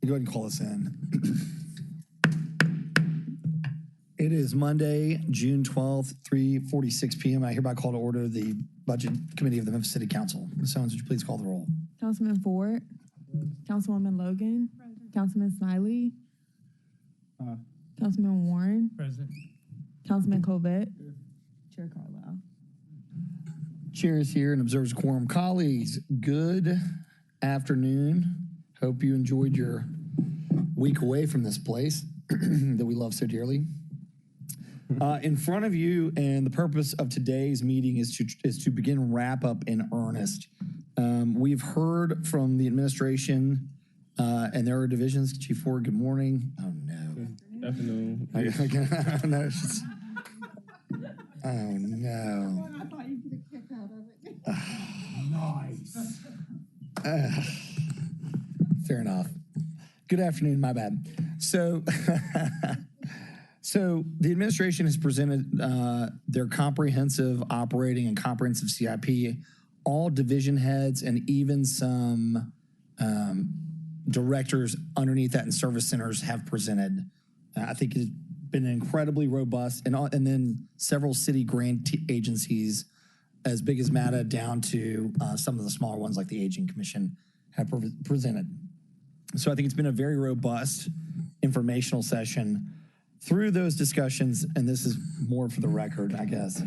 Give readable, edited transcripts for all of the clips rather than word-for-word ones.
Go ahead and call us in. It is Monday, June 12th, 3:46 p.m. I hereby call to order the Budget Committee of the Memphis City Council. Ms. Owens, would you please call the roll? Councilman Ford. Councilwoman Logan. Councilman Smiley. Councilman Warren. Present. Councilman Covett. Chair Carlisle. Chair is here and observes quorum. Colleagues, good afternoon. Hope you enjoyed your week away from this place that we love so dearly. In front of you, and the purpose of today's meeting is to begin wrap up in earnest. We've heard from the administration and there are divisions. Chief Ford, good morning. Oh no. Good afternoon. No, oh no. I thought you could have kicked out of it. Nice. Fair enough. Good afternoon, my bad. So the administration has presented their comprehensive operating and comprehensive CIP. All division heads and even some directors underneath that in service centers have presented. I think it's been incredibly robust, and then several city grant agencies as big as MATA down to some of the smaller ones like the Aging Commission have presented. So I think it's been a very robust informational session. Through those discussions, and this is more for the record, I guess.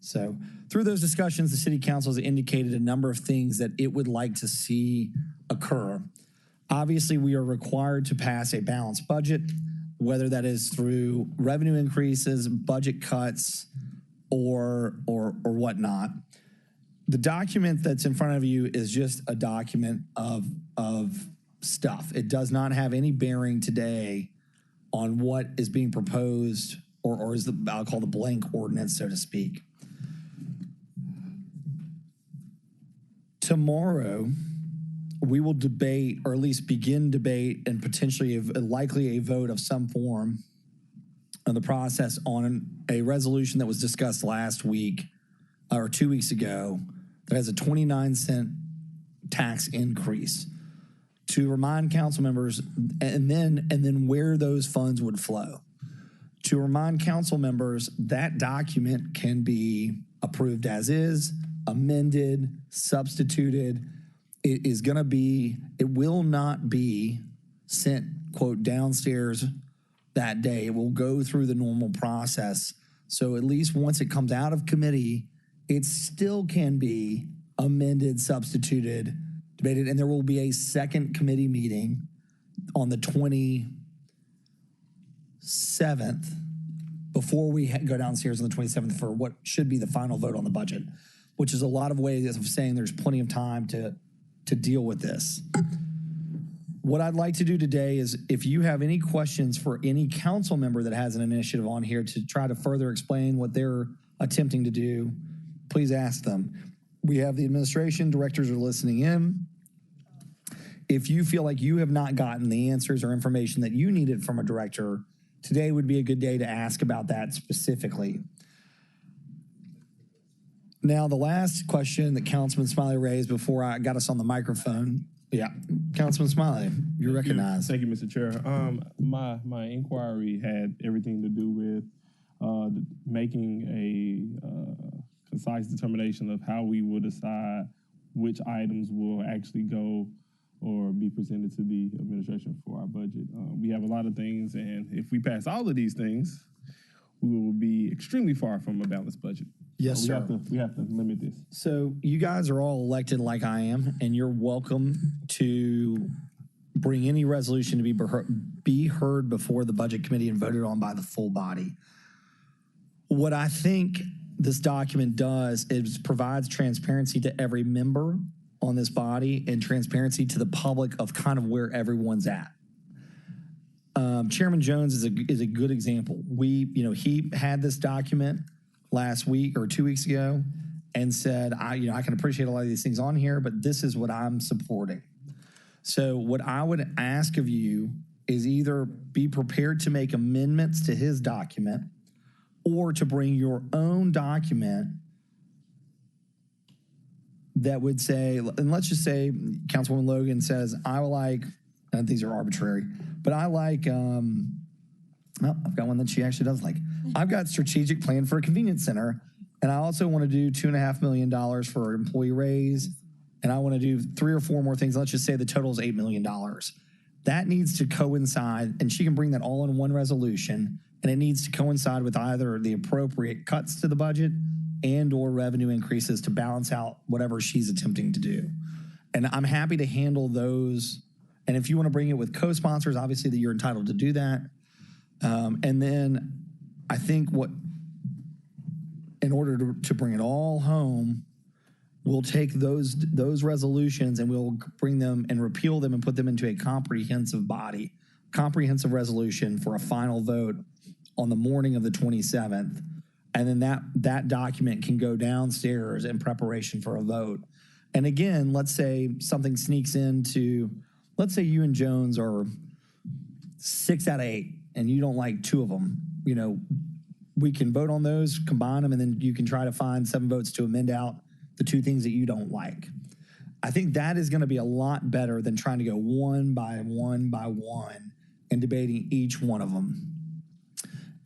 So through those discussions, the City Council has indicated a number of things that it would like to see occur. Obviously, we are required to pass a balanced budget, whether that is through revenue increases, budget cuts, or whatnot. The document that's in front of you is just a document of stuff. It does not have any bearing today on what is being proposed or is I'll call the blank ordinance, so to speak. Tomorrow, we will debate, or at least begin debate, and potentially likely a vote of some form on the process on a resolution that was discussed last week or 2 weeks ago that has a 29-cent tax increase. To remind council members, and then where those funds would flow. To remind council members, that document can be approved as is, amended, substituted. It will not be sent, quote, downstairs that day. It will go through the normal process. So at least once it comes out of committee, it still can be amended, substituted, debated, and there will be a second committee meeting on the 27th before we go downstairs on the 27th for what should be the final vote on the budget, which is a lot of ways of saying there's plenty of time to deal with this. What I'd like to do today is if you have any questions for any council member that has an initiative on here to try to further explain what they're attempting to do, please ask them. We have the administration, directors are listening in. If you feel like you have not gotten the answers or information that you needed from a director, today would be a good day to ask about that specifically. Now, the last question that Councilman Smiley raised before I got us on the microphone. Yeah, Councilman Smiley, you're recognized. Thank you, Mr. Chair. My inquiry had everything to do with making a concise determination of how we will decide which items will actually go or be presented to the administration for our budget. We have a lot of things, and if we pass all of these things, we will be extremely far from a balanced budget. Yes, so sir. We have to limit this. So you guys are all elected like I am, and you're welcome to bring any resolution to be heard before the budget committee and voted on by the full body. What I think this document does is provides transparency to every member on this body and transparency to the public of kind of where everyone's at. Chairman Jones is a good example. He had this document last week or 2 weeks ago and said, I can appreciate a lot of these things on here, but this is what I'm supporting. So what I would ask of you is either be prepared to make amendments to his document or to bring your own document that would say, and let's just say Councilwoman Logan says, I like, and these are arbitrary, but I like, well, I've got one that she actually does like. I've got strategic plan for a convenience center, and I also want to do $2.5 million for an employee raise, and I want to do 3 or 4 more things. Let's just say the total is $8 million. That needs to coincide, and she can bring that all in one resolution, and it needs to coincide with either the appropriate cuts to the budget and or revenue increases to balance out whatever she's attempting to do. And I'm happy to handle those. And if you want to bring it with co-sponsors, obviously that you're entitled to do that. And then I think in order to bring it all home, we'll take those resolutions and we'll bring them and repeal them and put them into a comprehensive resolution for a final vote on the morning of the 27th. And then that document can go downstairs in preparation for a vote. And again, let's say something sneaks into, let's say you and Jones are 6 out of 8 and you don't like 2 of them, we can vote on those, combine them, and then you can try to find 7 votes to amend out the 2 things that you don't like. I think that is going to be a lot better than trying to go one by one and debating each one of them.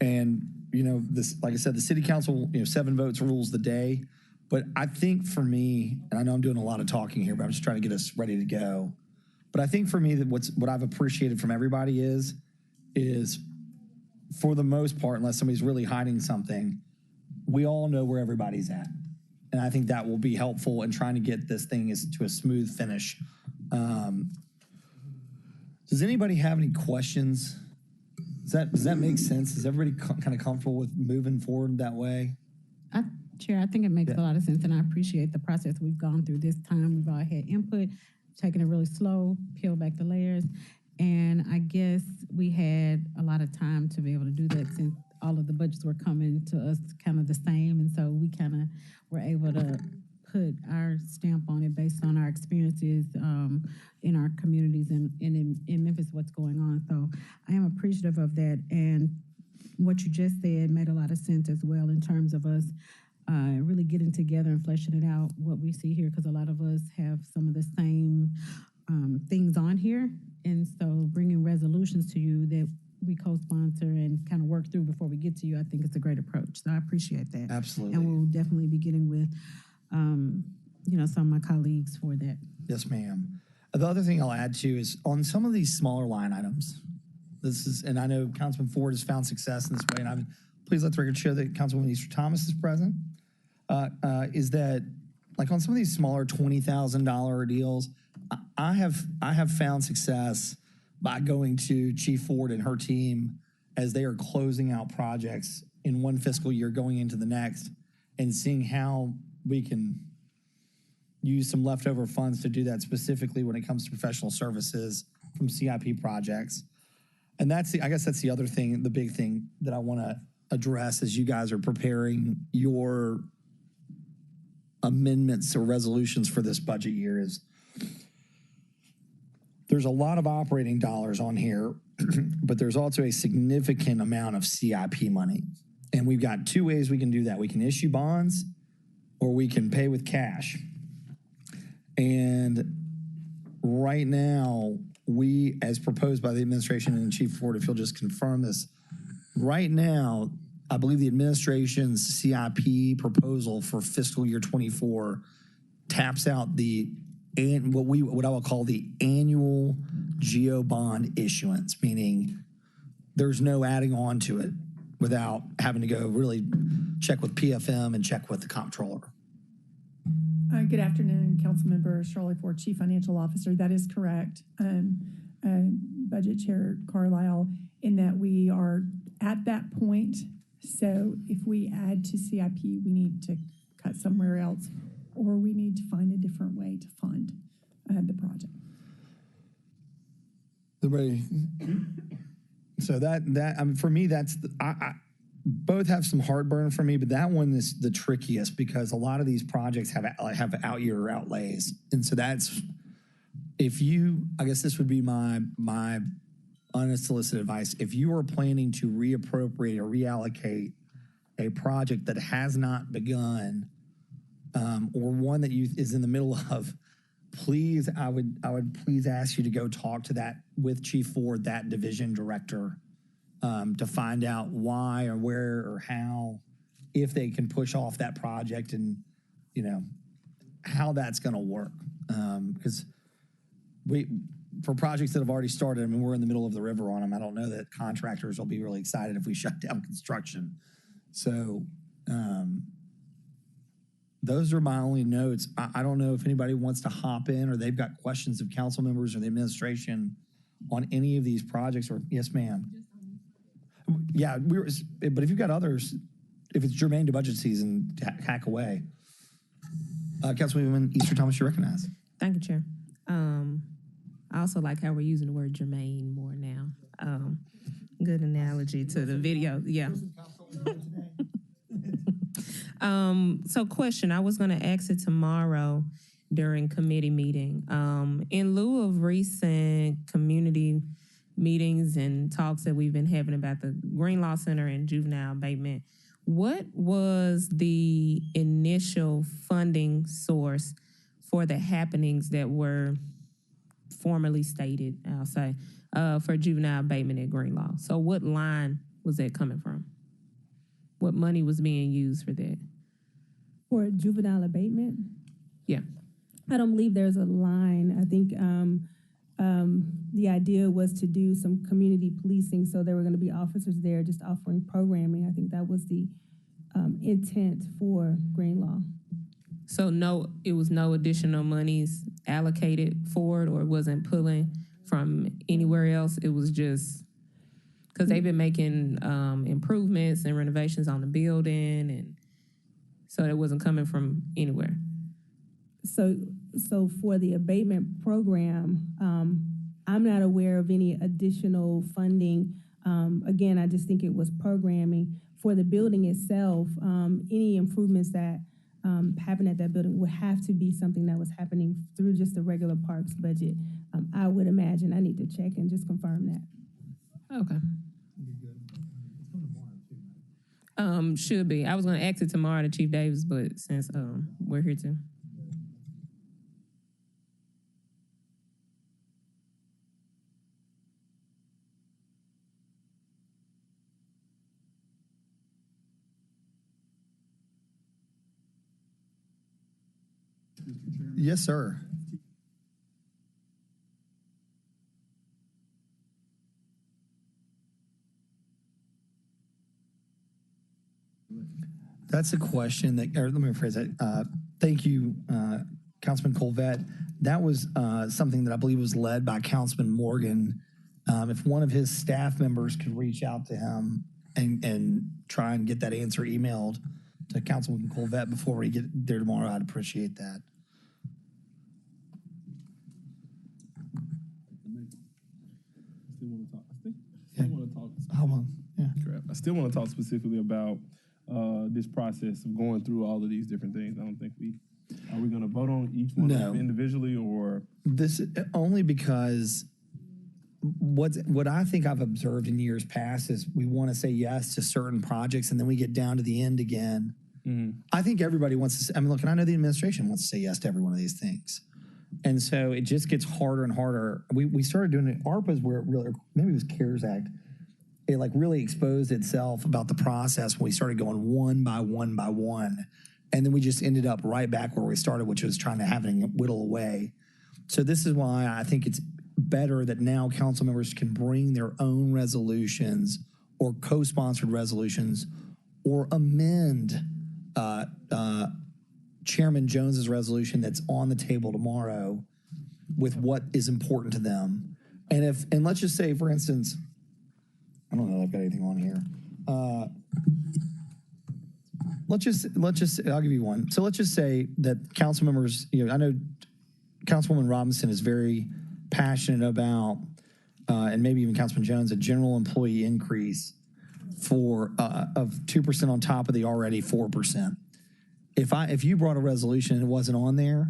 And, this, like I said, the city council, 7 votes rules the day. But I think for me, and I know I'm doing a lot of talking here, but I'm just trying to get us ready to go. But I think for me that what I've appreciated from everybody is for the most part, unless somebody's really hiding something, we all know where everybody's at. And I think that will be helpful in trying to get this thing to a smooth finish. Does anybody have any questions? Does that make sense? Is everybody kind of comfortable with moving forward that way? Chair, I think it makes a lot of sense, and I appreciate the process we've gone through this time. We've all had input, taking it really slow, peel back the layers, and I guess we had a lot of time to be able to do that since all of the budgets were coming to us kind of the same, and so we kind of were able to put our stamp on it based on our experiences in our communities and in Memphis, what's going on. So I am appreciative of that, and what you just said made a lot of sense as well in terms of us really getting together and fleshing it out, what we see here, because a lot of us have some of the same things on here. And so bringing resolutions to you that we co-sponsor and kind of work through before we get to you, I think it's a great approach. So I appreciate that. Absolutely. And we'll definitely be getting with, some of my colleagues for that. Yes, ma'am. The other thing I'll add to is on some of these smaller line items, and I know Councilman Ford has found success in this way, and please let the record show that Councilwoman Easter Thomas is present, is that like on some of these smaller $20,000 deals, I have found success by going to Chief Ford and her team as they are closing out projects in one fiscal year going into the next and seeing how we can use some leftover funds to do that, specifically when it comes to professional services from CIP projects. And I guess that's the other thing, the big thing that I want to address as you guys are preparing your amendments or resolutions for this budget year is there's a lot of operating dollars on here, but there's also a significant amount of CIP money. And we've got 2 ways we can do that. We can issue bonds or we can pay with cash. And right now, we, as proposed by the administration and Chief Ford, if you'll just confirm this, right now, I believe the administration's CIP proposal for fiscal year 24 taps out what I will call the annual GO bond issuance, meaning there's no adding on to it without having to go really check with PFM and check with the comptroller. Good afternoon, Councilmember Shirley Ford, Chief Financial Officer. That is correct, Budget Chair Carlisle, in that we are at that point. So if we add to CIP, we need to cut somewhere else, or we need to find a different way to fund the project. So for me, that's both have some heartburn for me, but that one is the trickiest because a lot of these projects have out-year outlays. And so I guess this would be my unsolicited advice. If you are planning to reappropriate or reallocate a project that has not begun, or one that you is in the middle of, please, I would please ask you to go talk to that with Chief Ford, that division director, to find out why or where or how, if they can push off that project and, you know, how that's going to work. Because for projects that have already started, I mean, we're in the middle of the river on them. I don't know that contractors will be really excited if we shut down construction. So those are my only notes. I don't know if anybody wants to hop in or they've got questions of council members or the administration on any of these projects. Or yes, ma'am. Yeah, but if you've got others, if it's germane to budget season, hack away. Councilwoman Easter Thomas, you're recognized. Thank you, Chair. I also like how we're using the word germane more now. Good analogy to the video. Yeah. So question, I was going to ask it tomorrow during committee meeting. In lieu of recent community meetings and talks that we've been having about the Green Law Center and juvenile abatement, what was the initial funding source for the happenings that were formally stated, I'll say, for juvenile abatement at Green Law? So what line was that coming from? What money was being used for that? For juvenile abatement? Yeah. I don't believe there's a line. I think the idea was to do some community policing, so there were going to be officers there just offering programming. I think that was the intent for Green Law. So it was no additional monies allocated for it, or it wasn't pulling from anywhere else. It was just because they've been making improvements and renovations on the building, and so it wasn't coming from anywhere. So for the abatement program, I'm not aware of any additional funding. Again, I just think it was programming. For the building itself, any improvements that happen at that building would have to be something that was happening through just the regular parks budget. I would imagine. I need to check and just confirm that. Okay. Should be. I was going to ask it tomorrow to Chief Davis, but since we're here too. Yes, sir. That's a question that, or let me rephrase that. Thank you, Councilman Colvett. That was something that I believe was led by Councilman Morgan. If one of his staff members could reach out to him and try and get that answer emailed to Councilman Colvett before we get there tomorrow, I'd appreciate that. I still want to talk specifically about this process of going through all of these different things. I don't think are we going to vote on each one of them individually, or this only because what I think I've observed in years past is we want to say yes to certain projects and then we get down to the end again. Mm-hmm. I think everybody wants to. I mean, look, and I know the administration wants to say yes to every one of these things. And so it just gets harder and harder. We started doing it. ARPA's where it really, maybe it was CARES Act. It like really exposed itself about the process when we started going one by one by one. And then we just ended up right back where we started, which was trying to have it whittle away. So this is why I think it's better that now council members can bring their own resolutions or co-sponsored resolutions or amend Chairman Jones's resolution that's on the table tomorrow with what is important to them. And let's just say, for instance, I don't know if I've got anything on here. Let's just I'll give you one. So let's just say that council members, I know Councilwoman Robinson is very passionate about, and maybe even Councilman Jones, a general employee increase of 2% on top of the already 4%. If you brought a resolution and it wasn't on there,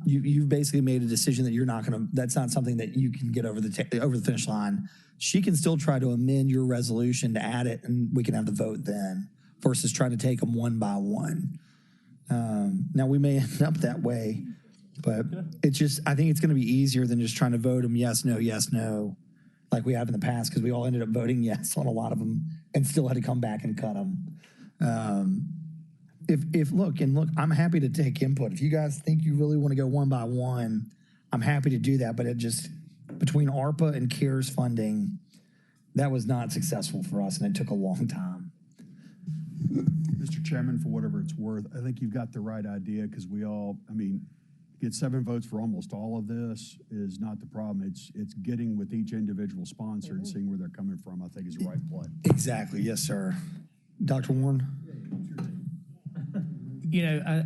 you've basically made a decision that that's not something that you can get over the finish line. She can still try to amend your resolution to add it, and we can have the vote then, versus trying to take them one by one. Now we may end up that way, but it's just, I think it's going to be easier than just trying to vote them yes, no, like we have in the past, because we all ended up voting yes on a lot of them and still had to come back and cut them. Look, I'm happy to take input. If you guys think you really want to go one by one, I'm happy to do that. But it just, between ARPA and CARES funding, that was not successful for us, and it took a long time. Mr. Chairman, for whatever it's worth, I think you've got the right idea, because get 7 votes for almost all of this is not the problem. It's getting with each individual sponsor and seeing where they're coming from, I think is the right play. Exactly. Yes, sir. Dr. Warren?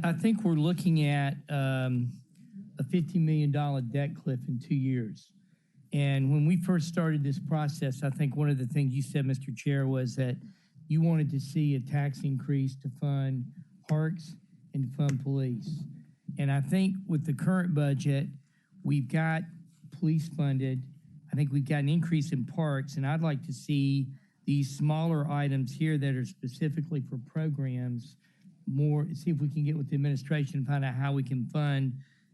I think we're looking at a $50 million debt cliff in 2 years. And when we first started this process, I think one of the things you said, Mr. Chair, was that you wanted to see a tax increase to fund parks and to fund police. And I think with the current budget, we've got police funded. I think we've got an increase in parks, and I'd like to see these smaller items here that are specifically for programs more, see if we can get with the administration and find out how we can fund,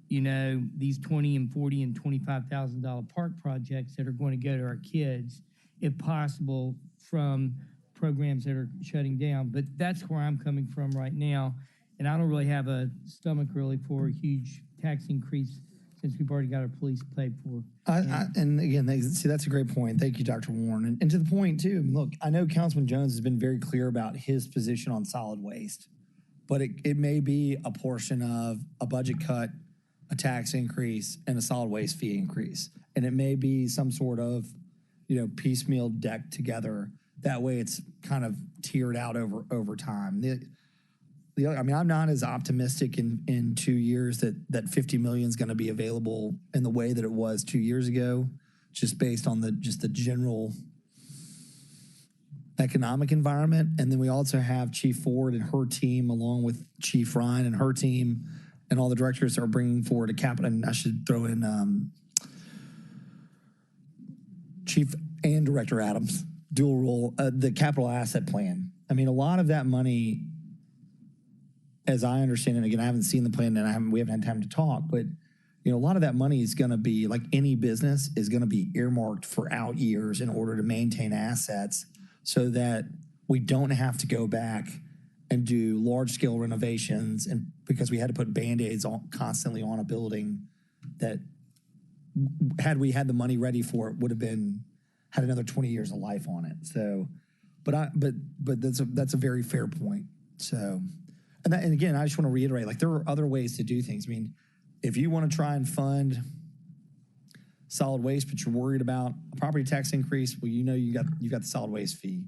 these $20 and $40 and $25,000 park projects that are going to go to our kids, if possible, from programs that are shutting down. But that's where I'm coming from right now. And I don't really have a stomach really for a huge tax increase since we've already got our police paid for. And again, that's a great point. Thank you, Dr. Warren. And to the point, too, look, I know Councilman Jones has been very clear about his position on solid waste, but it may be a portion of a budget cut, a tax increase, and a solid waste fee increase. And it may be some sort of, piecemeal deck together. That way it's kind of tiered out over time. I'm not as optimistic in 2 years that 50 million is going to be available in the way that it was 2 years ago, just based on the general economic environment. And then we also have Chief Ford and her team, along with Chief Ryan and her team, and all the directors are bringing forward a capital. And I should throw in Chief and Director Adams, dual role, the capital asset plan. A lot of that money, as I understand it, again, I haven't seen the plan and we haven't had time to talk, but a lot of that money is going to be, like any business, is going to be earmarked for out years in order to maintain assets so that we don't have to go back and do large scale renovations, and because we had to put Band-Aids constantly on a building that, had we had the money ready for it, would have had another 20 years of life on it. So, but that's a very fair point. So. And again, I just want to reiterate, there are other ways to do things. If you want to try and fund solid waste, but you're worried about a property tax increase, well, you got the solid waste fee.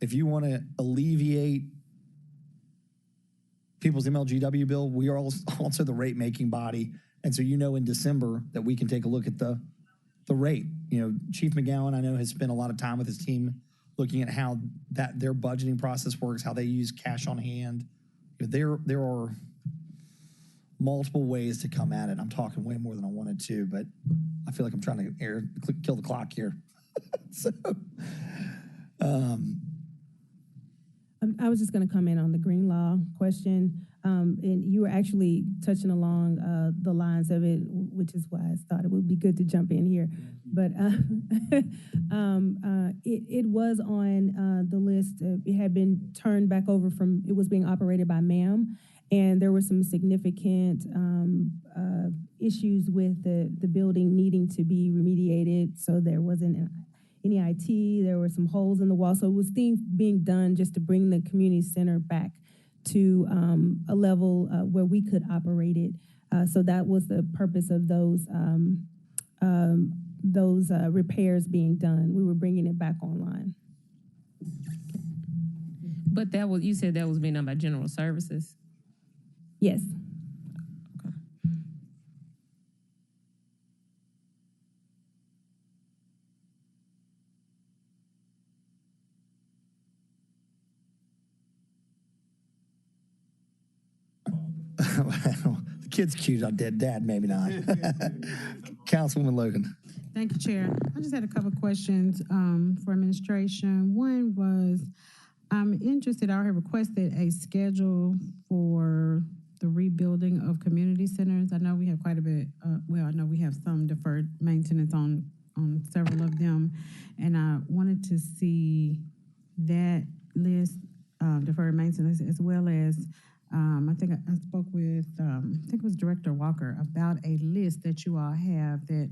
If you want to alleviate people's MLGW bill, we are also the rate making body, and so in December that we can take a look at the rate. Chief McGowan, I know, has spent a lot of time with his team looking at how their budgeting process works, how they use cash on hand. There are multiple ways to come at it. I'm talking way more than I wanted to, but I feel like I'm trying to kill the clock here. So, I was just going to comment on the green law question, and you were actually touching along the lines of it, which is why I thought it would be good to jump in here. But it was on the list. It had been turned back over it was being operated by MAM, and there were some significant issues with the building needing to be remediated, so there wasn't any IT, there were some holes in the wall. So it was things being done just to bring the community center back to a level where we could operate it. So that was the purpose of those repairs being done. We were bringing it back online. But you said that was being done by General Services? Yes. Well, the kid's cute. I did. Dad, maybe not. Councilwoman Logan. Thank you, Chair. I just had a couple of questions for administration. One was, I'm interested, I had requested a schedule for the rebuilding of community centers. I know we have quite a bit, I know we have some deferred maintenance on several of them. And I wanted to see that list, deferred maintenance, as well as, I think I spoke with, I think it was Director Walker, about a list that you all have that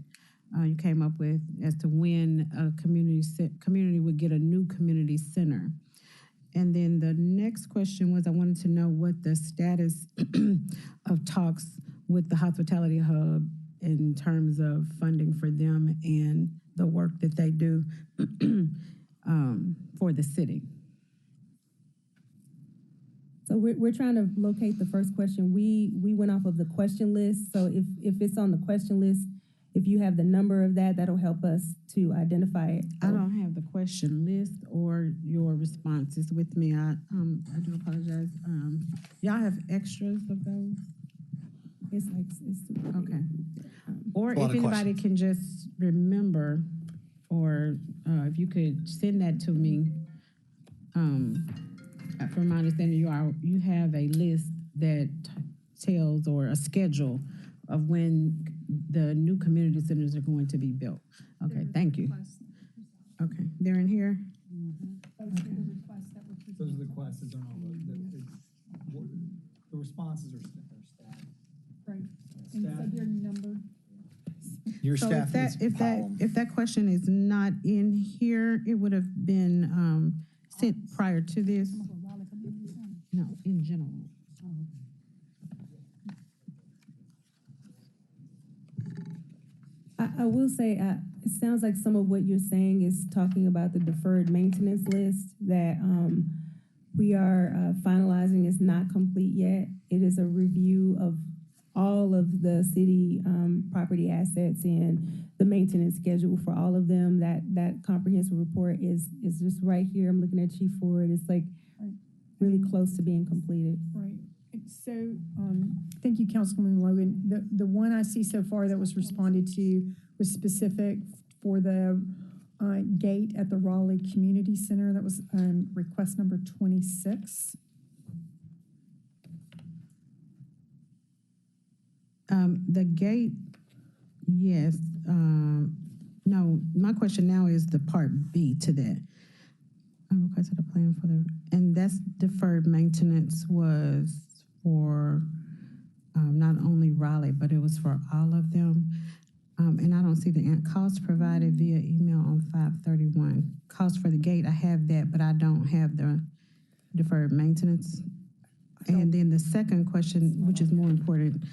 you came up with as to when a community would get a new community center. And then the next question was, I wanted to know what the status of talks with the Hospitality Hub in terms of funding for them and the work that they do for the city. So we're trying to locate the first question. We went off of the question list. So if it's on the question list, if you have the number of that, that'll help us to identify it. I don't have the question list or your responses with me. I do apologize. Y'all have extras of those? It's super Okay. Or A lot if of anybody questions. can just remember, or if you could send that to me. From my understanding, you have a list that tells, or a schedule of when the new community centers are going to be built. Okay, thank you. Okay, they're in here? Those are the requests, they're not, the responses are static. Right. And so they're numbered. Your So staff needs a column. if that question is not in here, it would have been sent prior to this? No, in general. I will say, it sounds like some of what you're saying is talking about the deferred maintenance list that we are finalizing. Is not complete yet. It is a review of all of the city property assets and the maintenance schedule for all of them. That comprehensive report is just right here. I'm looking at Chief Ford. It's like really close to being completed. Right. So, thank you, Councilwoman Logan. The one I see so far that was responded to was specific for the gate at the Raleigh Community Center. That was request number 26. The gate, yes. No, my question now is the part B to that. I requested a plan for and that's deferred maintenance was for not only Raleigh, but it was for all of them. And I don't see the cost provided via email on 5/31. Cost for the gate, I have that, but I don't have the deferred maintenance. And then the second question, which is more important,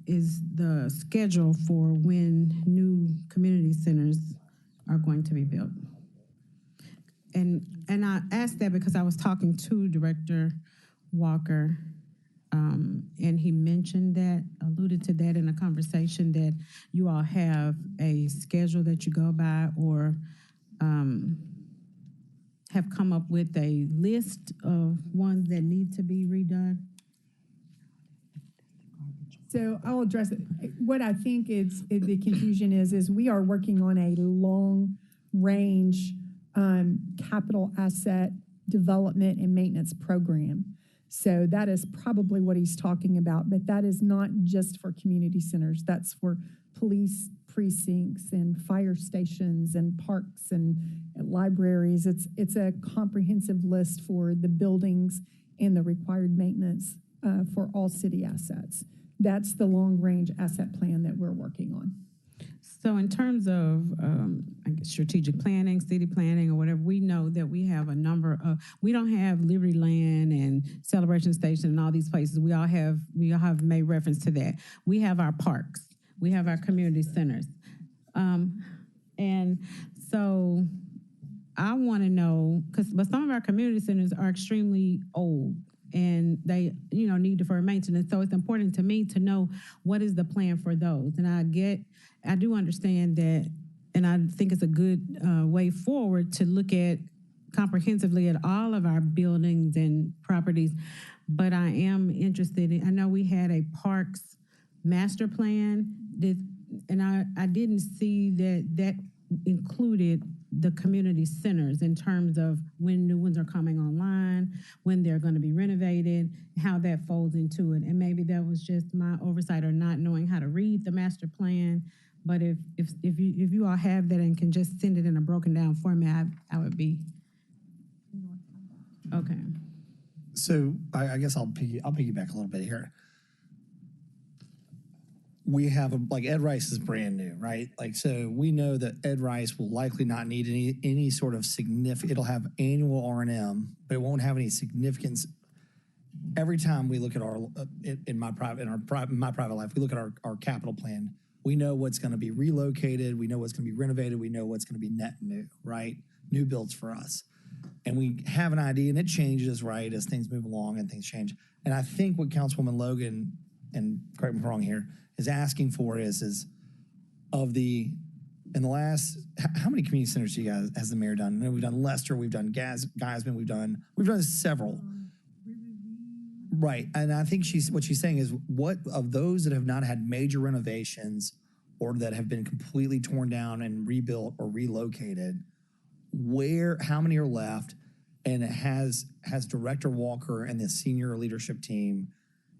is the schedule for when new community centers are going to be built. And I asked that because I was talking to Director Walker, and he mentioned that, alluded to that in a conversation, that you all have a schedule that you go by, or have come up with a list of ones that need to be redone. So I'll address it. What I think the confusion is we are working on a long range capital asset development and maintenance program. So that is probably what he's talking about, but that is not just for community centers. That's for police precincts and fire stations and parks and libraries. It's a comprehensive list for the buildings and the required maintenance for all city assets. That's the long-range asset plan that we're working on. So in terms of I guess strategic planning, city planning, or whatever, we know that we have a number of, we don't have Liberty Land and Celebration Station and all these places. We all have made reference to that. We have our parks. We have our community centers. And so I want to know, but some of our community centers are extremely old, and they, need deferred maintenance. So it's important to me to know what is the plan for those. And I do understand that, and I think it's a good way forward to look at comprehensively at all of our buildings and properties. But I am interested in, I know we had a parks master plan, and I didn't see that included the community centers in terms of when new ones are coming online, when they're going to be renovated, how that folds into it. And maybe that was just my oversight or not knowing how to read the master plan. But if you all have that and can just send it in a broken down format, I would be okay. So I guess I'll piggyback a little bit here. We have like Ed Rice is brand new, right? Like, so we know that Ed Rice will likely not need any sort of significant, it'll have annual R&M, but it won't have any significance. Every time we look at our, in my private life, we look at our capital plan, we know what's going to be relocated, we know what's going to be renovated, we know what's going to be net new, right? New builds for us. And we have an idea, and it changes, right, as things move along and things change. And I think what Councilwoman Logan, and correct me if I'm wrong here, is asking for is of the, in the last, how many community centers do you guys, has the mayor done? I know we've done Leicester, we've done Geisman, we've done several. Right, and I think what she's saying is, what of those that have not had major renovations or that have been completely torn down and rebuilt or relocated, how many are left? And it has Director Walker and the senior leadership team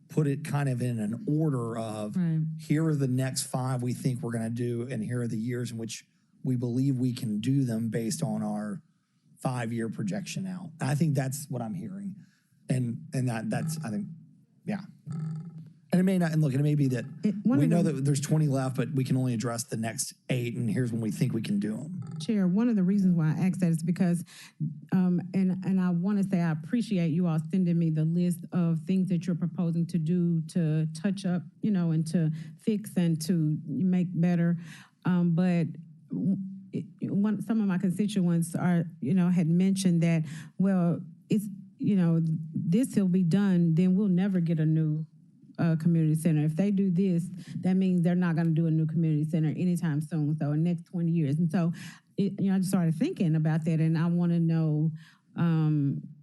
put it kind of in an order of, here are the next 5 we think we're going to do, and here are the years in which we believe we can do them based on our 5-year projection out. I think that's what I'm hearing. And that's, I think, yeah. And it may not, and look, it may be that we know that there's 20 left, but we can only address the next 8, and here's when we think we can do them. Chair, one of the reasons why I asked that is because, and I want to say I appreciate you all sending me the list of things that you're proposing to do to touch up, and to fix and to make better. But some of my constituents had mentioned that, well, it's, this will be done, then we'll never get a new community center. If they do this, that means they're not going to do a new community center anytime soon. So in the next 20 years. And so, I just started thinking about that, and I want to know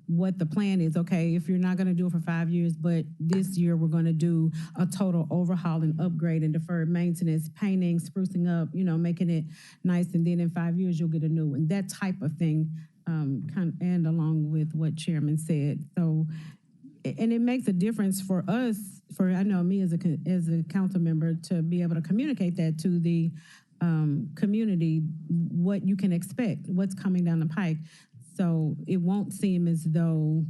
what the plan is. Okay, if you're not going to do it for 5 years, but this year we're going to do a total overhaul and upgrade and deferred maintenance, painting, sprucing up, making it nice, and then in 5 years you'll get a new one. That type of thing, and along with what Chairman said. So. And it makes a difference for us, I know me as a council member, to be able to communicate that to the community, what you can expect, what's coming down the pike. So it won't seem as though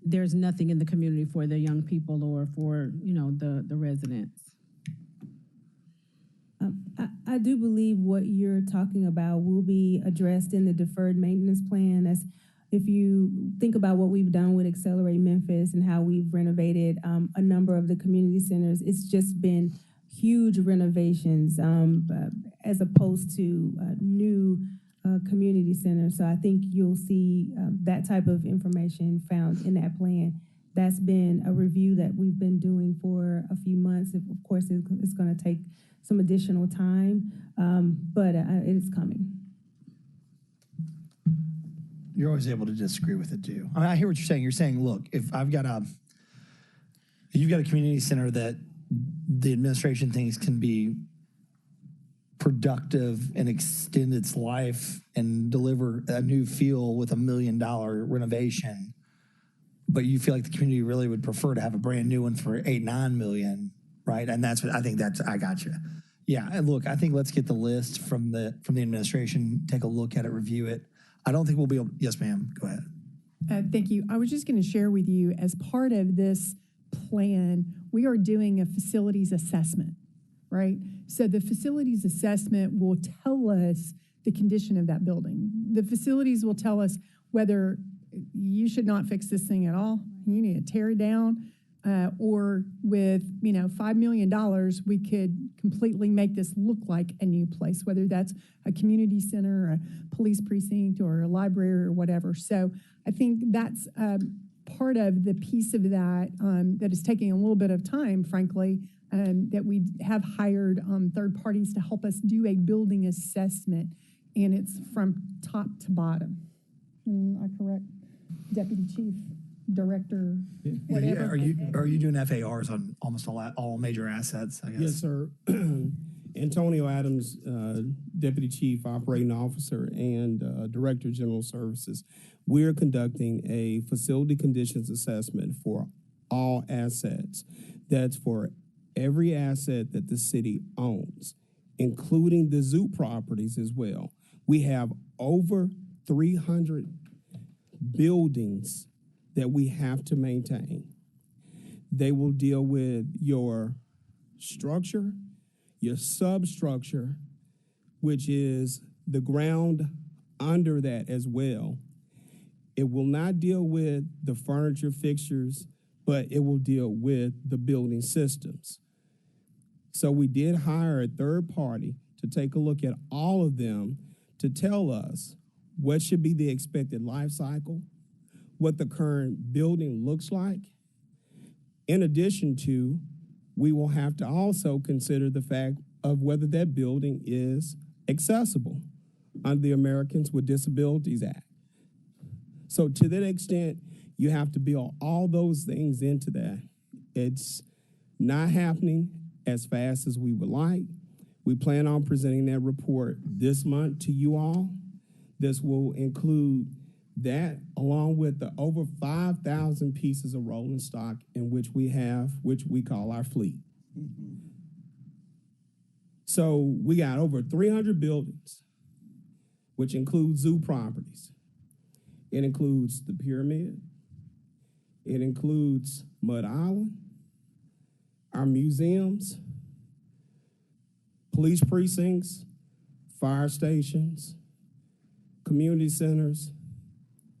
there's nothing in the community for the young people or for, the residents. I do believe what you're talking about will be addressed in the deferred maintenance plan. If you think about what we've done with Accelerate Memphis and how we've renovated a number of the community centers, it's just been huge renovations as opposed to new community centers. So I think you'll see that type of information found in that plan. That's been a review that we've been doing for a few months. Of course, it's going to take some additional time, but it's coming. You're always able to disagree with it too. I hear what you're saying. You're saying, look, if you've got a community center that the administration thinks can be productive and extend its life and deliver a new feel with $1 million renovation, but you feel like the community really would prefer to have a brand new one for $8-9 million, right? And I got you. Yeah, and look, I think let's get the list from the administration, take a look at it, review it. I don't think we'll be able, yes, ma'am, go ahead. Thank you. I was just going to share with you, as part of this plan, we are doing a facilities assessment, right? So the facilities assessment will tell us the condition of that building. The facilities will tell us whether you should not fix this thing at all, you need to tear it down, or with $5 million, we could completely make this look like a new place, whether that's a community center, a police precinct, or a library, or whatever. So I think that's part of the piece of that that is taking a little bit of time, frankly, that we have hired third parties to help us do a building assessment, and it's from top to bottom. I correct, Deputy Chief? Director, whatever. Are you doing FARs on almost all major assets, I guess? Yes, sir. Antonio Adams, Deputy Chief Operating Officer and Director of General Services. We're conducting a facility conditions assessment for all assets. That's for every asset that the city owns, including the zoo properties as well. We have over 300 buildings that we have to maintain. They will deal with your structure, your substructure, which is the ground under that as well. It will not deal with the furniture fixtures, but it will deal with the building systems. So we did hire a third party to take a look at all of them to tell us what should be the expected life cycle, what the current building looks like. In addition to, we will have to also consider the fact of whether that building is accessible under the Americans with Disabilities Act. So to that extent, you have to build all those things into that. It's not happening as fast as we would like. We plan on presenting that report this month to you all. This will include that along with the over 5,000 pieces of rolling stock in which we have, which we call our fleet. So we got over 300 buildings, which includes zoo properties. It includes the pyramid. It includes Mud Island, our museums, police precincts, fire stations, community centers,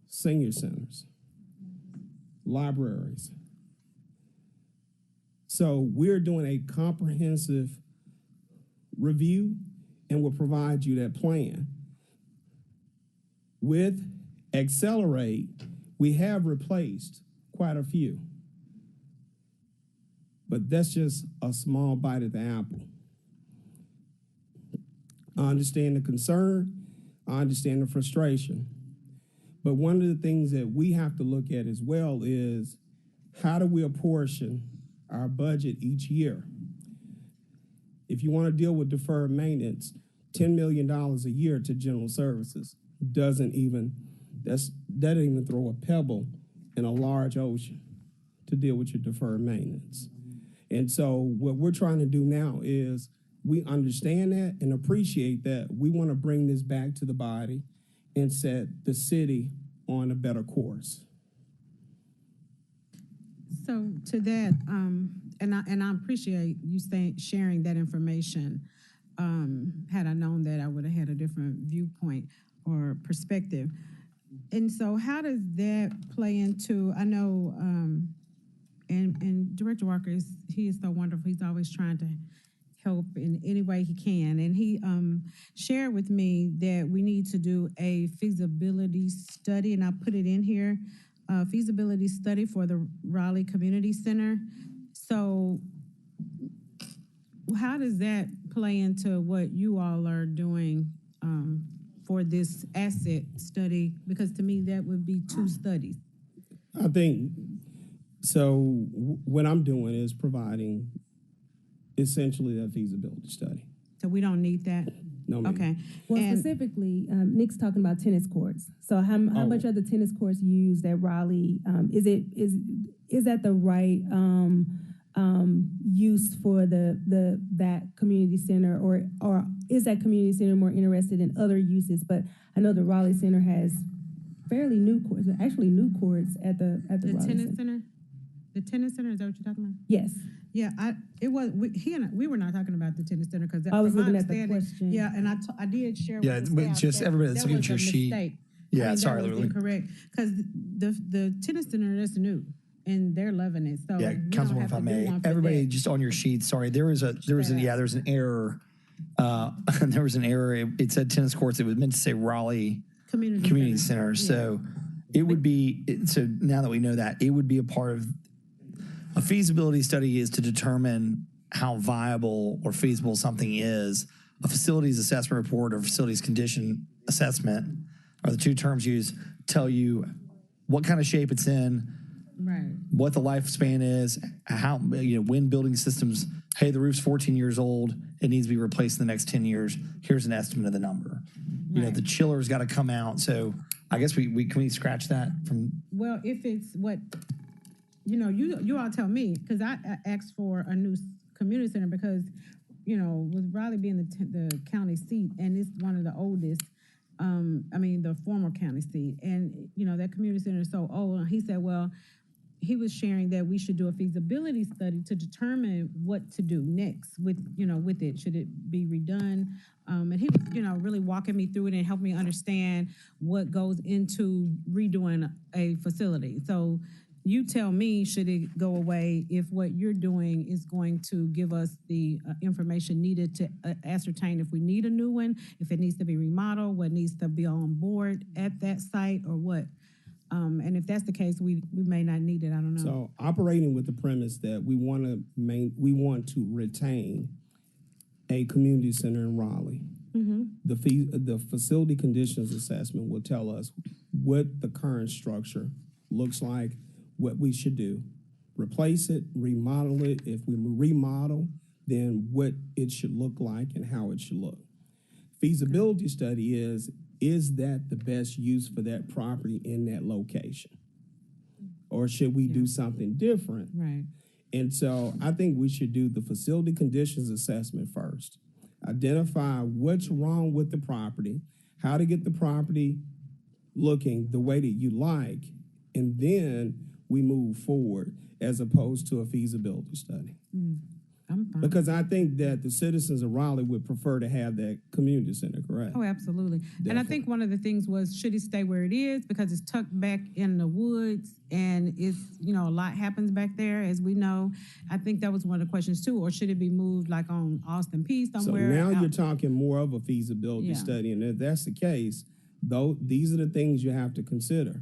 senior centers, libraries. So we're doing a comprehensive review and will provide you that plan. With Accelerate, we have replaced quite a few, but that's just a small bite of the apple. I understand the concern, I understand the frustration, but one of the things that we have to look at as well is how do we apportion our budget each year? If you want to deal with deferred maintenance, $10 million a year to general services doesn't even throw a pebble in a large ocean to deal with your deferred maintenance. And so what we're trying to do now is we understand that and appreciate that. We want to bring this back to the body and set the city on a better course. So to that, and I appreciate you sharing that information. Had I known that, I would have had a different viewpoint or perspective. And so how does that play into, I know, and Director Walker, he is so wonderful. He's always trying to help in any way he can. And he shared with me that we need to do a feasibility study, and I put it in here, feasibility study for the Raleigh Community Center. So how does that play into what you all are doing for this asset study? Because to me, that would be two studies. I think, so what I'm doing is providing essentially a feasibility study. So we don't need that? No, ma'am. Okay. Well, And- specifically, Nick's talking about tennis courts. So how much are the tennis courts used at Raleigh? Is that the right use for that community center, or is that community center more interested in other uses? But I know the Raleigh Center has fairly new courts, actually new courts at the Raleigh tennis center. The tennis center, is that what you're talking about? Yes. Yeah, we were not talking about the tennis center because I was looking at the question. Yeah, and I did share with Yeah, the staff just that everybody that's that looking was at your a sheet. mistake. Yeah, I mean, sorry, that was Lily. incorrect because the tennis center is new and they're loving it. So Yeah, we don't Councilwoman, have if I to do may, one for everybody that. just on your sheet, sorry, there was an error. There was an error. It said tennis courts. It was meant to say Raleigh Community Center. So it would be, so now that we know that, it would be a part of, a feasibility study is to determine how viable or feasible something is. A facilities assessment report or facilities condition assessment are the two terms used, tell you what kind of shape it's in, Right. what the lifespan is, how, when building systems hey, the roof's 14 years old, it needs to be replaced in the next 10 years. Here's an estimate of the number. You know, Right. the chiller's got to come out. So I guess we can we scratch that from. Well, if it's what, you all tell me, because I asked for a new community center because, with Raleigh being the county seat, and it's one of the oldest, the former county seat, and, that community center is so old. And he said, well, he was sharing that we should do a feasibility study to determine what to do next with it. Should it be redone? And he was, really walking me through it and helping me understand what goes into redoing a facility. So you tell me, should it go away if what you're doing is going to give us the information needed to ascertain if we need a new one, if it needs to be remodeled, what needs to be on board at that site, or what? And if that's the case, we may not need it. I don't know. So operating with the premise that we want to retain a community center in Raleigh. Mm-hmm. The facility conditions assessment will tell us what the current structure looks like, what we should do, replace it, remodel it. If we remodel, then what it should look like and how it should look. Feasibility study is that the best use for that property in that location? Or should we do something different? Right. And so I think we should do the facility conditions assessment first. Identify what's wrong with the property, how to get the property looking the way that you like, and then we move forward as opposed to a feasibility study. I'm fine. Because I think that the citizens of Raleigh would prefer to have that community center, correct? Oh, absolutely. And I think one of the things was, should it stay where it is because it's tucked back in the woods and it's, a lot happens back there, as we know. I think that was one of the questions too. Or should it be moved like on Austin Peay somewhere? So now out? you're talking more of a feasibility study. And if that's the case, though, these are the things you have to consider.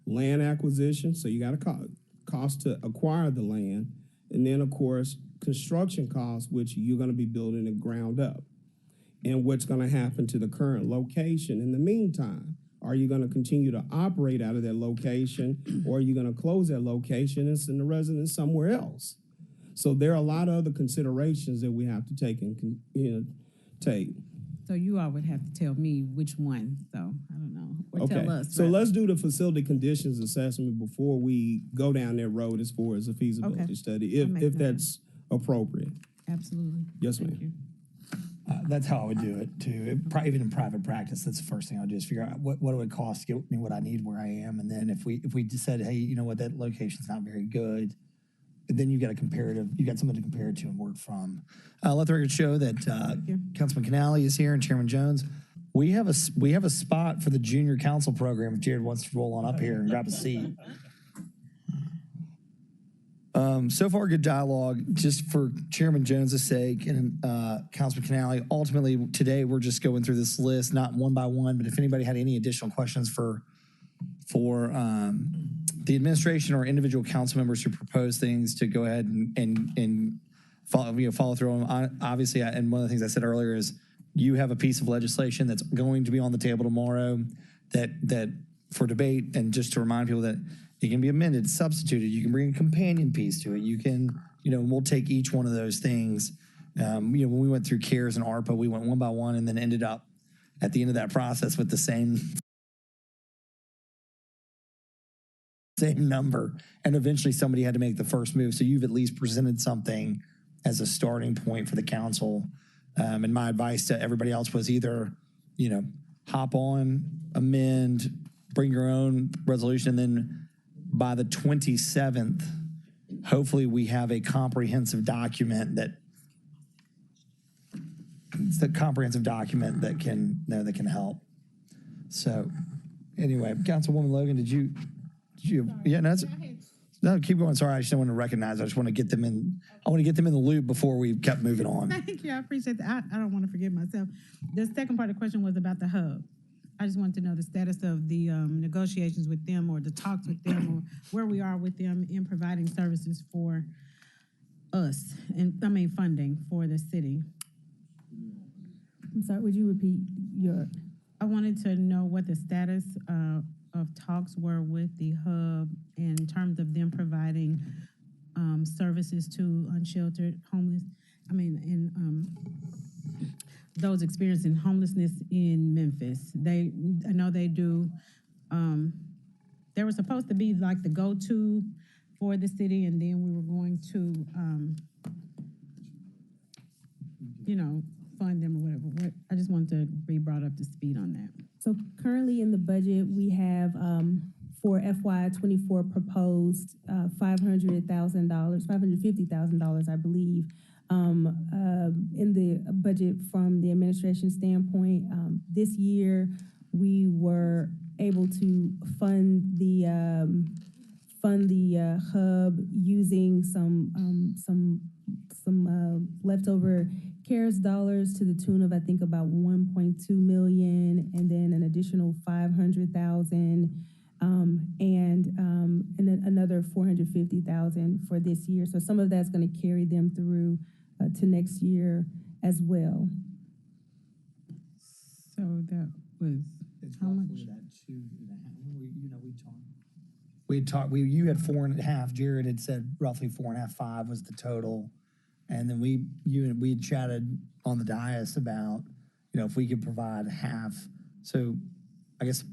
Land acquisition, so you got a cost to acquire the land. And then, of course, construction costs, which you're going to be building it ground up, and what's going to happen to the current location in the meantime. Are you going to continue to operate out of that location, or are you going to close that location and send the residents somewhere else? So there are a lot of other considerations that we have to take take. So you all would have to tell me which one. So I don't know. Or Okay. tell us. So right? let's do the facility conditions assessment before we go down that road as far as a feasibility study, if that's appropriate. Absolutely. Yes, Thank ma'am. you. That's how I would do it too. Even in private practice, that's the first thing I would do is figure out what it would cost to get me what I need where I am, and then if we just said, hey, you know what, that location's not very good, then you got something to compare it to and work from. Let the record show that Councilman Canale is here and Chairman Jones. We have a spot for the junior council program if Jared wants to roll on up here and grab a seat. So far, good dialogue. Just for Chairman Jones' sake and Councilman Canale, ultimately today we're just going through this list, not one by one, but if anybody had any additional questions for the administration or individual council members who propose things, to go ahead and follow through on. Obviously, and one of the things I said earlier is you have a piece of legislation that's going to be on the table tomorrow that for debate, and just to remind people that it can be amended, substituted. You can bring a companion piece to it. You can, we'll take each one of those things. When we went through CARES and ARPA, we went one by one and then ended up at the end of that process with the same number. And eventually somebody had to make the first move. So you've at least presented something as a starting point for the council. And my advice to everybody else was either, hop on, amend, bring your own resolution, and then by the 27th, hopefully we have a comprehensive document that can help. So anyway, Councilwoman Logan, did you no, keep going. Sorry, I just don't want to recognize. I just want to get them in. I want to get them in the loop before we kept moving on. Thank you. I appreciate that. I don't want to forget myself. The second part of the question was about the hub. I just wanted to know the status of the negotiations with them, or the talks with them, or where we are with them in providing services for us, and funding for the city. I'm sorry, would you repeat your? I wanted to know what the status of talks were with the hub in terms of them providing services to unsheltered homeless. Those experiencing homelessness in Memphis. I know they do. They were supposed to be like the go-to for the city, and then we were going to, fund them or whatever. I just wanted to be brought up to speed on that. So currently in the budget, we have for FY24 proposed $500,000, $550,000, I believe. In the budget from the administration standpoint, this year we were able to fund the hub using some leftover CARES dollars to the tune of I think about 1.2 million, and then an additional 500,000, and then another 450,000 for this year. So some of that's going to carry them through to next year as well. So that was how much? You had 4.5. Jared had said roughly 4.5, 5 was the total. And then we had chatted on the dais about, if we could provide half. So I guess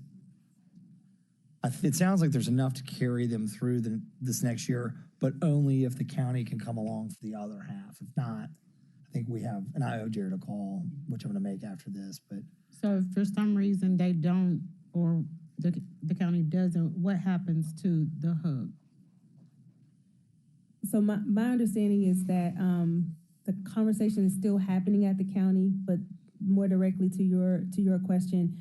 it sounds like there's enough to carry them through this next year, but only if the county can come along for the other half. If not, I think we have, and I owe Jared a call, which I'm going to make after this. But so if for some reason they don't, or the county doesn't, what happens to the hub? So my understanding is that the conversation is still happening at the county, but more directly to your question,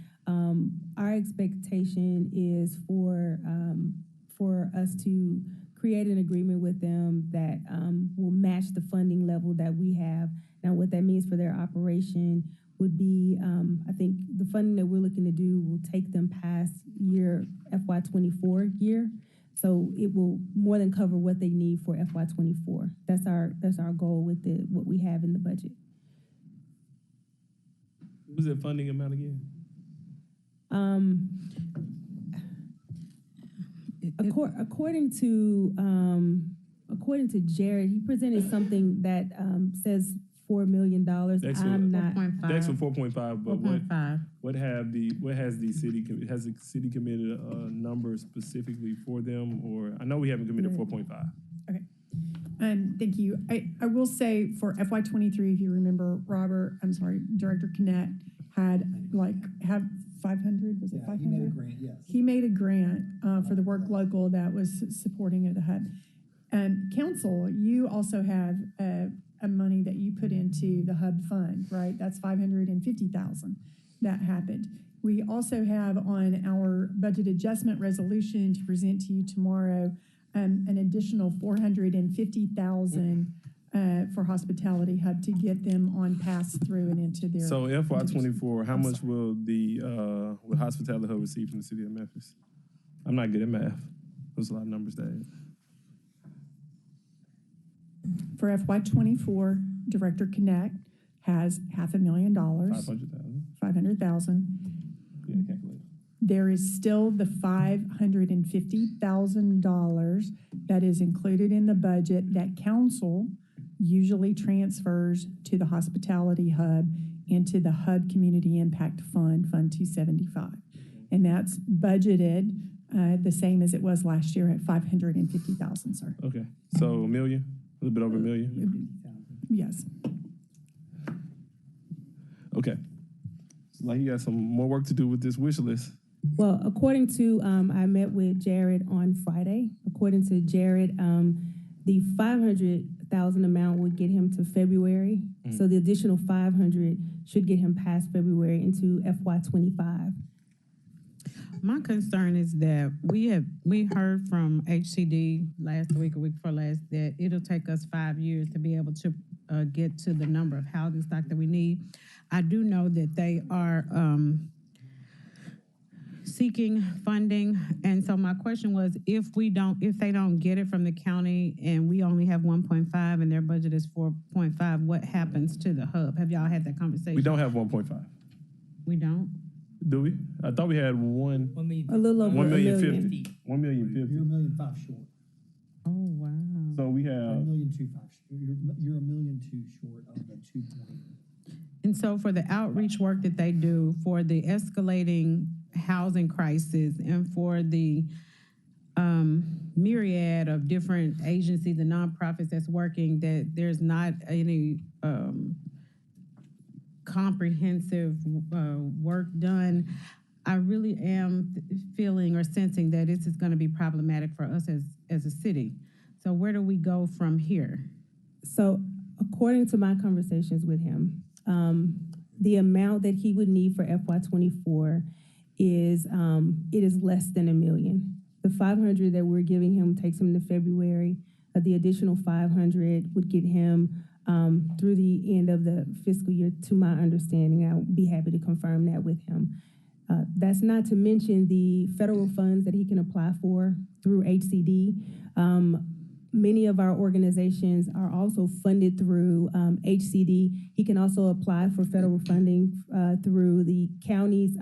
our expectation is for us to create an agreement with them that will match the funding level that we have. Now, what that means for their operation would be, I think the funding that we're looking to do will take them past year FY24 year. So it will more than cover what they need for FY24. That's our goal with what we have in the budget. What was that funding amount again? According to Jared, he presented something that says $4 million. I'm not. That's for 4.5. But 4.5. Has the city committed a number specifically for them? Or I know we haven't committed 4.5. Okay. Thank you. I will say for FY23, if you remember, Director Connect had 500, was it 500? He made a grant, yes. He made a grant for the work local that was supporting the HUD. Council, you also have a money that you put into the HUD fund, right? That's $550,000 that happened. We also have on our budget adjustment resolution to present to you tomorrow an additional $450,000 for Hospitality Hub to get them on pass through and into their. So FY24, how much will the Hospitality Hub receive from the city of Memphis? I'm not good at math. There's a lot of numbers there. For FY24, Director Connect has $500,000. $500,000. Yeah, calculate. There is still the $550,000 that is included in the budget that council usually transfers to the Hospitality Hub into the Hub Community Impact Fund, Fund 275. And that's budgeted the same as it was last year at $550,000, sir. Okay, so $1 million, a little bit over $1 million. Yes. Okay, like you got some more work to do with this wish list. Well, according to, I met with Jared on Friday. According to Jared, the $500,000 amount would get him to February. Mm-hmm. So the additional $500,000 should get him past February into FY25. My concern is that we heard from HCD last week or week before last that it'll take us 5 years to be able to get to the number of housing stock that we need. I do know that they are seeking funding, and so my question was, if they don't get it from the county and we only have 1.5 and their budget is 4.5, what happens to the hub? Have y'all had that conversation? We don't have 1.5. We don't? Do we? I thought we had one. A little over 1,050,000. 1,050,000. 1,050,000. You're $1.5 million short. Oh, wow. So we A have, million two five. You're a million two short of the 2.8. And so for the outreach work that they do, for the escalating housing crisis, and for the myriad of different agencies and nonprofits that's working, that there's not any comprehensive work done, I really am feeling or sensing that this is going to be problematic for us as a city. So where do we go from here? So according to my conversations with him, the amount that he would need for FY24 is it is less than $1 million. The 500 that we're giving him takes him to February. The additional 500 would get him through the end of the fiscal year, to my understanding. I'll be happy to confirm that with him. That's not to mention the federal funds that he can apply for through HCD. Many of our organizations are also funded through HCD. He can also apply for federal funding through the county's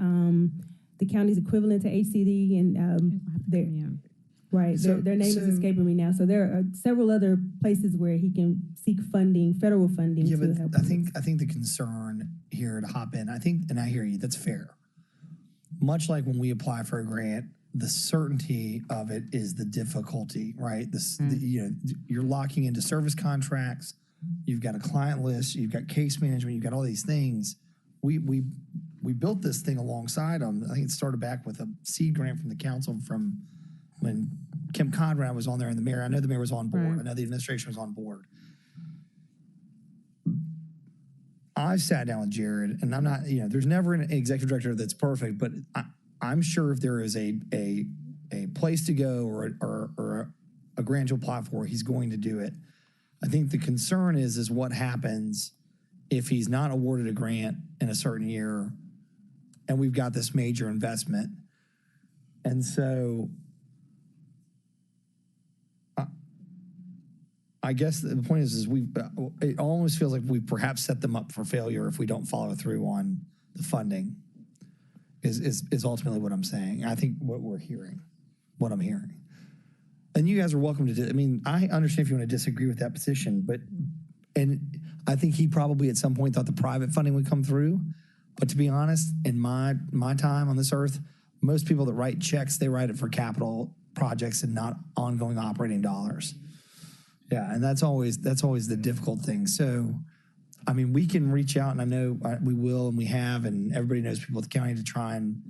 equivalent to HCD, and their name is escaping me now. So there are several other places where he can seek funding, federal funding. Yeah, to but help I think the concern here, to hop in, and I hear you, that's fair. Much like when we apply for a grant, the certainty of it is the difficulty, right? You're locking into service contracts. You've got a client list. You've got case management. You've got all these things. We built this thing alongside them. I think it started back with a seed grant from the council from when Kim Conrad was on there and the mayor. I know the mayor was on board. Right. I know the administration was on board. I sat down with Jared, and I'm not, there's never an executive director that's perfect, but I'm sure if there is a place to go or a grant to apply for, he's going to do it. I think the concern is what happens if he's not awarded a grant in a certain year and we've got this major investment. And so I guess the point is it almost feels like we perhaps set them up for failure if we don't follow through on the funding. Is ultimately what I'm saying. I think what I'm hearing. And you guys are welcome to, I understand if you want to disagree with that position, and I think he probably at some point thought the private funding would come through. But to be honest, in my time on this earth, most people that write checks, they write it for capital projects and not ongoing operating dollars. Yeah, and that's always the difficult thing. So, we can reach out, and I know we will, and we have, and everybody knows people at the county to try and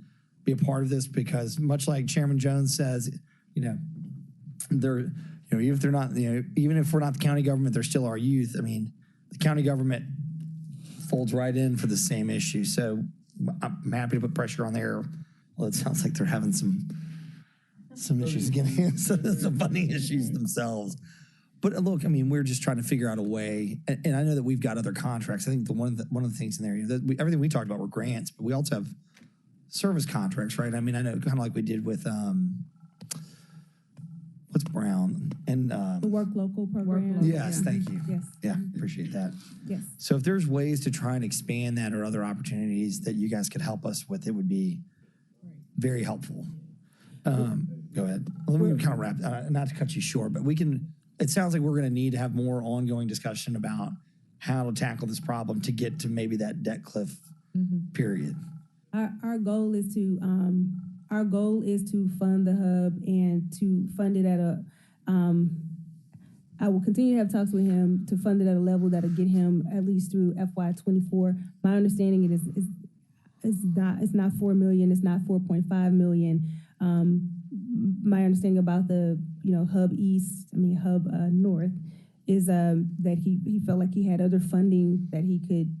be a part of this, because much like Chairman Jones says, they're, even if they're not, even if we're not the county government, they're still our youth. The county government folds right in for the same issue. So I'm happy to put pressure on there. Well, it sounds like they're having some issues getting some funding issues themselves. But look, we're just trying to figure out a way, and I know that we've got other contracts. I think one of the things in there, everything we talked about were grants, but we also have service contracts, right? I know kind of like we did with what's Brown and the Work Local program. Yes, thank you. Yes. Yeah, appreciate that. Yes. So if there's ways to try and expand that or other opportunities that you guys could help us with, it would be very helpful. Go ahead. Let me kind of wrap, not to cut you short, but it sounds like we're going to need to have more ongoing discussion about how to tackle this problem to get to maybe that debt cliff period. Our goal is to fund the hub and to fund it at a. I will continue to have talks with him to fund it at a level that'll get him at least through FY24. My understanding it's not $4 million. It's not $4.5 million. My understanding about the hub north is that he felt like he had other funding that he could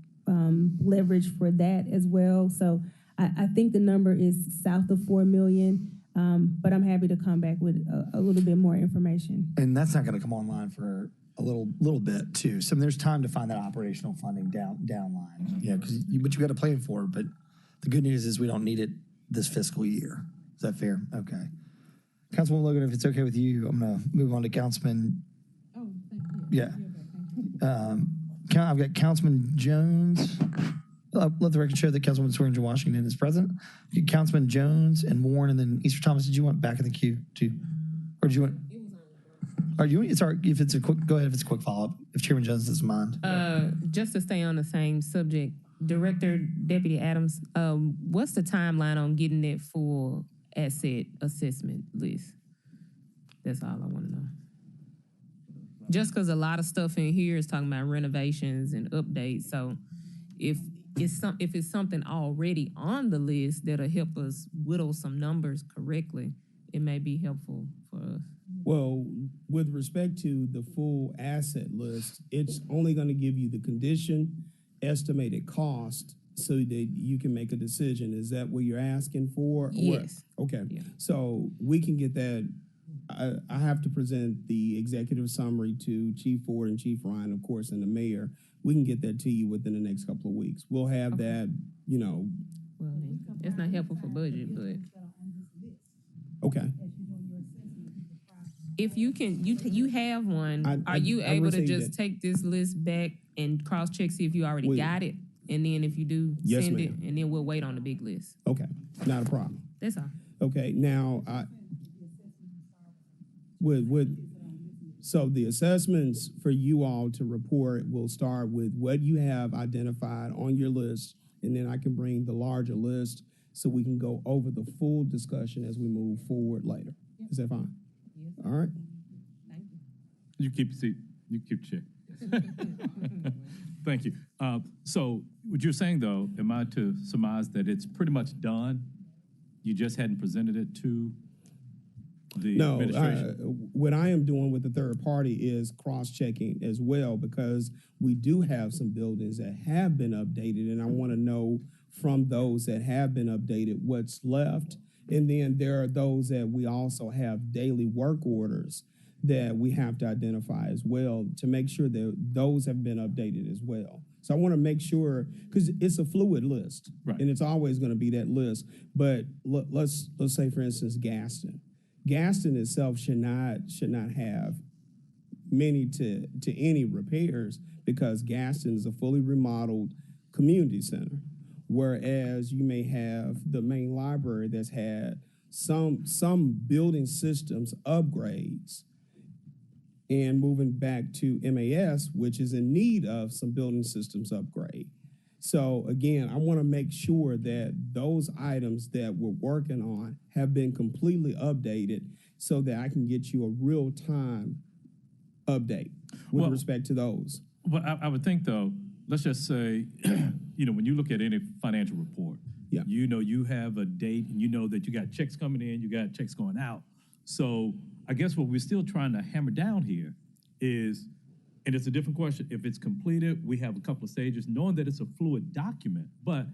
leverage for that as well. So I think the number is south of $4 million, but I'm happy to come back with a little bit more information. And that's not going to come online for a little bit too. So there's time to find that operational funding downline. Yeah, but you got to plan for it. But the good news is we don't need it this fiscal year. Is that fair? Okay. Councilman Logan, if it's okay with you, I'm going to move on to Councilman. Oh, thank you. Yeah. I've got Councilman Jones. Let the record show that Councilman Swearingen Washington is present. Councilman Jones and Warren, and then Easter Thomas. Did you want back in the queue too? Or did you want? Are you? Sorry, if it's a quick, go ahead. If it's a quick follow up, if Chairman Jones doesn't mind. Just to stay on the same subject, Director Deputy Adams, what's the timeline on getting that full asset assessment list? That's all I want to know. Just because a lot of stuff in here is talking about renovations and updates, so if it's something already on the list that'll help us whittle some numbers correctly, it may be helpful for us. Well, with respect to the full asset list, it's only going to give you the condition, estimated cost, so that you can make a decision. Is that what you're asking for? Yes. Okay. Yeah. So we can get that. I have to present the executive summary to Chief Ford and Chief Ryan, of course, and the mayor. We can get that to you within the next couple of weeks. We'll have that, Well, it's not helpful for budget, but Okay. if you can, you have one. Are you able to just take this list back and cross check, see if you already got it, and then if you do, Yes, send it, ma'am. and then we'll wait on the big list. Okay. Not a problem. That's all. Okay. Now, so the assessments for you all to report will start with what you have identified on your list, and then I can bring the larger list so we can go over the full discussion as we move forward later. Is that fine? Yes. All right. Thank you. You keep your seat. You keep your chair. Thank you. So what you're saying, though, am I to surmise that it's pretty much done? You just hadn't presented it to the administration? What I am doing with the third party is cross-checking as well, because we do have some buildings that have been updated, and I want to know from those that have been updated what's left. And then there are those that we also have daily work orders that we have to identify as well to make sure that those have been updated as well. So I want to make sure, because it's a fluid list, Right. and it's always going to be that list. But let's say, for instance, Gaston. Gaston itself should not have many to any repairs, because Gaston is a fully remodeled community center. Whereas you may have the main library that's had some building systems upgrades, and moving back to MAS, which is in need of some building systems upgrade. So again, I want to make sure that those items that we're working on have been completely updated so that I can get you a real-time update with respect to those. Well, I would think, though, let's just say, when you look at any financial report, you have a date and you know that you got checks coming in, you got checks going out. So I guess what we're still trying to hammer down here is, and it's a different question, if it's completed, we have a couple of stages, knowing that it's a fluid document. But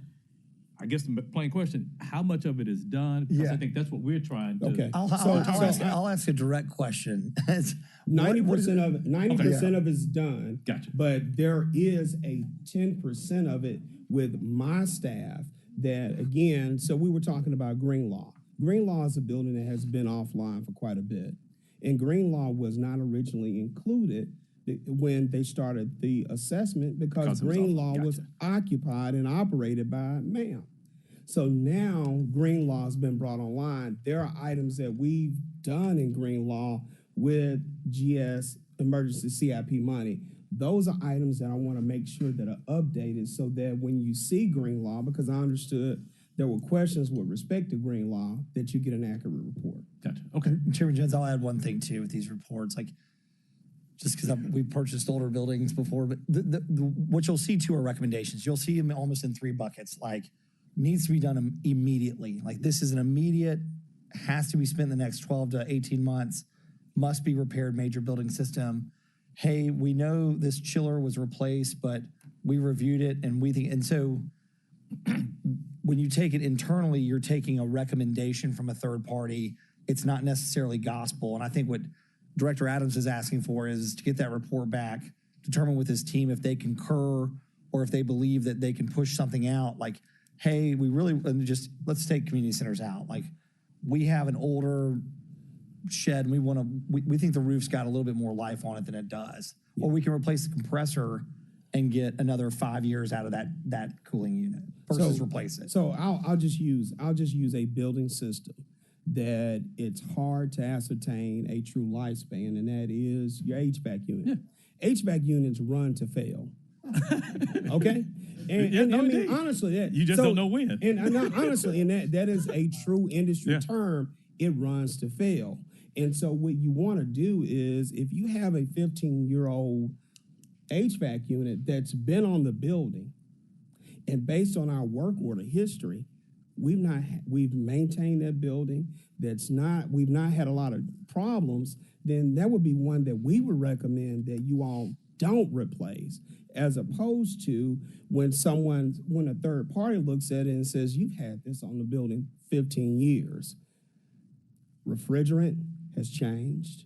I guess the plain question, how much of it is done? Because I think that's what we're trying to. Okay. I'll ask a direct question. 90% of it, 90% Okay. of it's done. Gotcha. But there is a 10% of it with my staff that, again, so we were talking about Greenlaw. Greenlaw is a building that has been offline for quite a bit. And Greenlaw was not originally included when they started the assessment because Greenlaw was occupied and operated by MAM. So now Greenlaw has been brought online. There are items that we've done in Greenlaw with GS emergency CIP money. Those are items that I want to make sure that are updated so that when you see Greenlaw, because I understood there were questions with respect to Greenlaw, that you get an accurate report. Gotcha. Okay. Chairman Jones, I'll add one thing too with these reports, like just because we've purchased older buildings before, but what you'll see too are recommendations. You'll see them almost in three buckets, like needs to be done immediately. Like this is an immediate, has to be spent in the next 12 to 18 months, must be repaired major building system. Hey, we know this chiller was replaced, but we reviewed it and we think, and so when you take it internally, you're taking a recommendation from a third party. It's not necessarily gospel. And I think what Director Adams is asking for is to get that report back, determine with his team if they concur or if they believe that they can push something out. Like, hey, we really, and just let's take community centers out. Like, we have an older shed and we think the roof's got a little bit more life on it than it does. Or we can replace the compressor and get another 5 years out of that cooling unit versus replace it. So I'll just use a building system that it's hard to ascertain a true lifespan, and that is your HVAC unit. Yeah. HVAC units run to fail. Okay? And I mean, honestly, you just don't know when. And honestly, and that is a true industry term. It runs to fail. And so what you want to do is, if you have a 15-year-old HVAC unit that's been on the building, and based on our work order history, we've maintained that building. We've not had a lot of problems. Then that would be one that we would recommend that you all don't replace, as opposed to when a third party looks at it and says, you've had this on the building 15 years. Refrigerant has changed.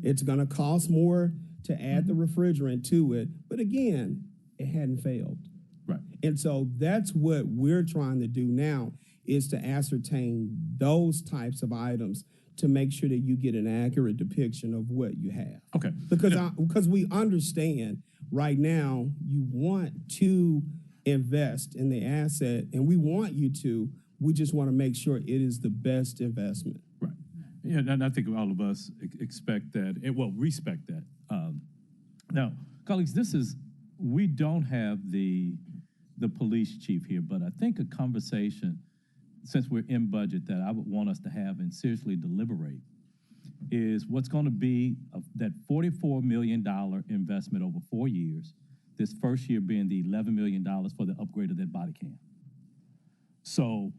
It's going to cost more to add the refrigerant to it. But again, it hadn't failed. Right. And so that's what we're trying to do now, is to ascertain those types of items to make sure that you get an accurate depiction of what you have. Okay. Because we understand right now you want to invest in the asset, and we want you to. We just want to make sure it is the best investment. Right. Yeah, and I think all of us expect that, respect that. Now, colleagues, we don't have the police chief here, but I think a conversation, since we're in budget, that I would want us to have and seriously deliberate is what's going to be that $44 million investment over 4 years, this first year being the $11 million for the upgrade of that body cam. So,